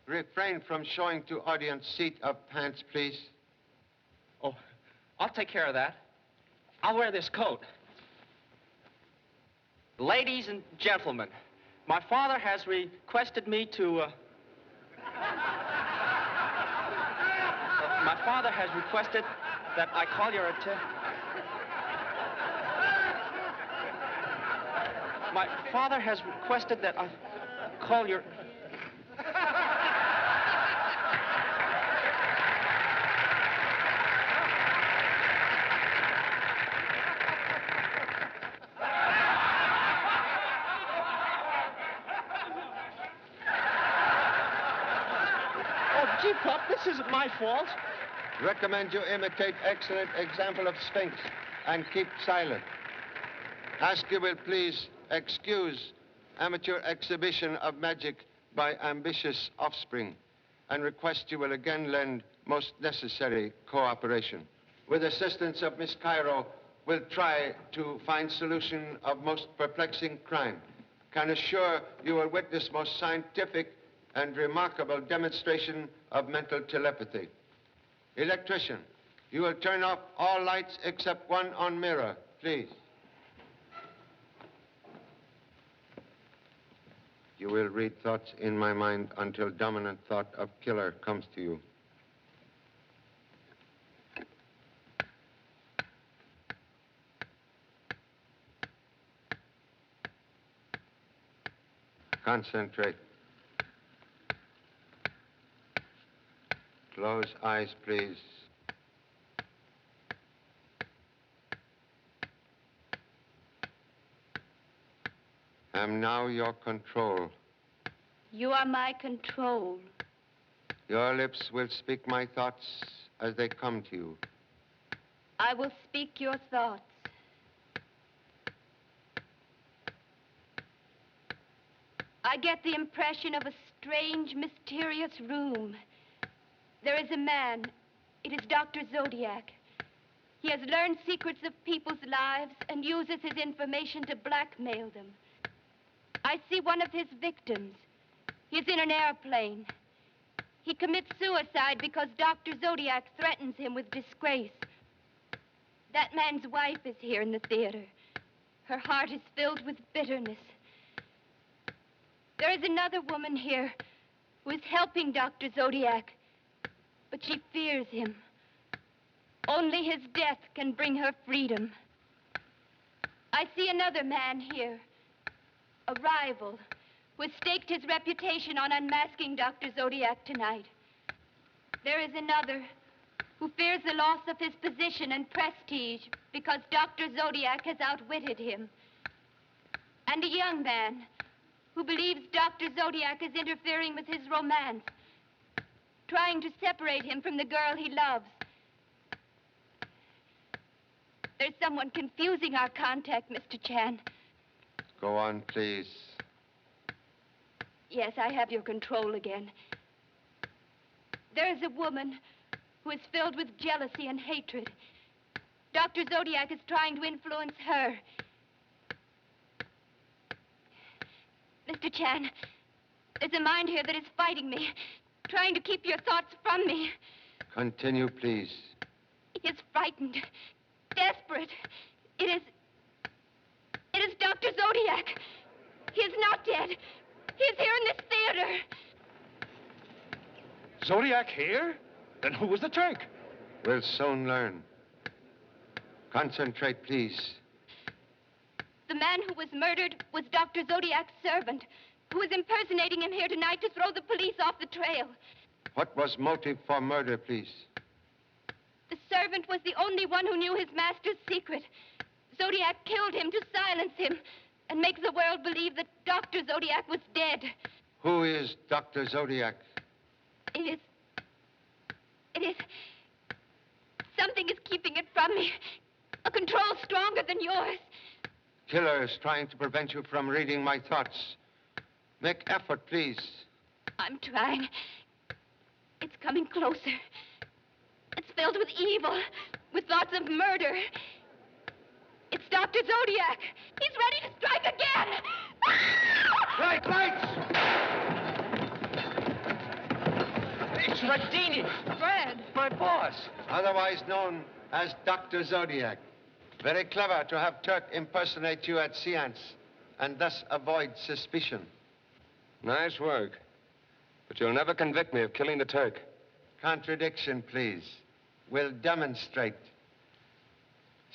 Refrain from showing to audience seat of pants, please. Oh, I'll take care of that. I'll wear this coat. Ladies and gentlemen, my father has requested me to... my father has requested that I call your attention... My father has requested that I call your... Oh, gee, Pop, this isn't my fault. Recommend you imitate excellent example of Sphinx and keep silent. Ask you will please excuse amateur exhibition of magic by ambitious offspring and request you will again lend most necessary cooperation. With assistance of Miss Cairo, we'll try to find solution of most perplexing crime. Can assure you will witness most scientific and remarkable demonstration of mental telepathy. Electrician, you will turn off all lights except one on mirror, please. You will read thoughts in my mind until dominant thought of killer comes to you. Concentrate. Close eyes, please. Am now your control. You are my control. Your lips will speak my thoughts as they come to you. I will speak your thoughts. I get the impression of a strange, mysterious room. There is a man. It is Dr. Zodiac. He has learned secrets of people's lives and uses his information to blackmail them. I see one of his victims. He's in an airplane. He commits suicide because Dr. Zodiac threatens him with disgrace. That man's wife is here in the theater. Her heart is filled with bitterness. There is another woman here who is helping Dr. Zodiac, but she fears him. Only his death can bring her freedom. I see another man here, a rival, who has staked his reputation on unmasking Dr. Zodiac tonight. There is another who fears the loss of his position and prestige because Dr. Zodiac has outwitted him. And a young man who believes Dr. Zodiac is interfering with his romance, trying to separate him from the girl he loves. There's someone confusing our contact, Mr. Chan. Go on, please. Yes, I have your control again. There is a woman who is filled with jealousy and hatred. Dr. Zodiac is trying to influence her. Mr. Chan, there's a mind here that is fighting me, trying to keep your thoughts from me. Continue, please. He is frightened, desperate. It is Dr. Zodiac. He is not dead. He is here in this theater. Zodiac here? Then who was the Turk? We'll soon learn. Concentrate, please. The man who was murdered was Dr. Zodiac's servant, who is impersonating him here tonight to throw the police off the trail. What was motive for murder, please? The servant was the only one who knew his master's secret. Zodiac killed him to silence him and make the world believe that Dr. Zodiac was dead. Who is Dr. Zodiac? It is... Something is keeping it from me. A control stronger than yours. Killers trying to prevent you from reading my thoughts. Make effort, please. I'm trying. It's coming closer. It's filled with evil, with thoughts of murder. It's Dr. Zodiac. He's ready to strike again. Right, lights! It's Radini. Fred. My boss. Otherwise known as Dr. Zodiac. Very clever to have Turk impersonate you at seance and thus avoid suspicion. Nice work. But you'll never convict me of killing the Turk. Contradiction, please. We'll demonstrate.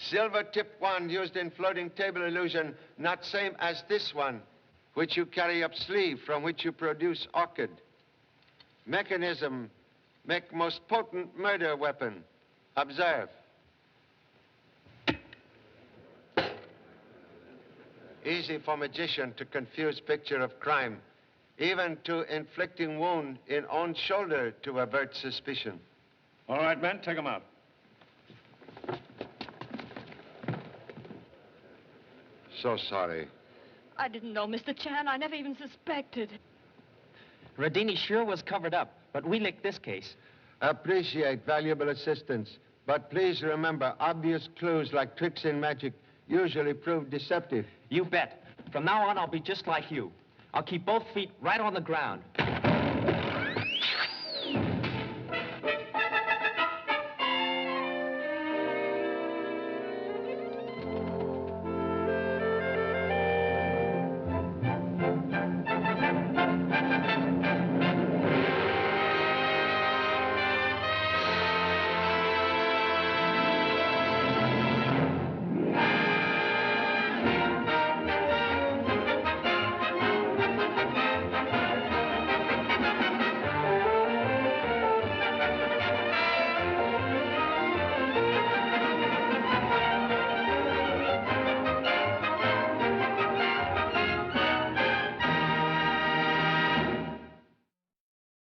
Silver tip wand used in floating table illusion, not same as this one, which you carry up sleeve, from which you produce orchid. Mechanism, make most potent murder weapon. Observe. Easy for magician to confuse picture of crime, even to inflicting wound in own shoulder to avert suspicion. All right, men, take them out. So sorry. I didn't know, Mr. Chan. I never even suspected. Radini sure was covered up, but we licked this case. Appreciate valuable assistance, but please remember, obvious clues like tricks in magic usually prove deceptive. You bet. From now on, I'll be just like you. I'll keep both feet right on the ground.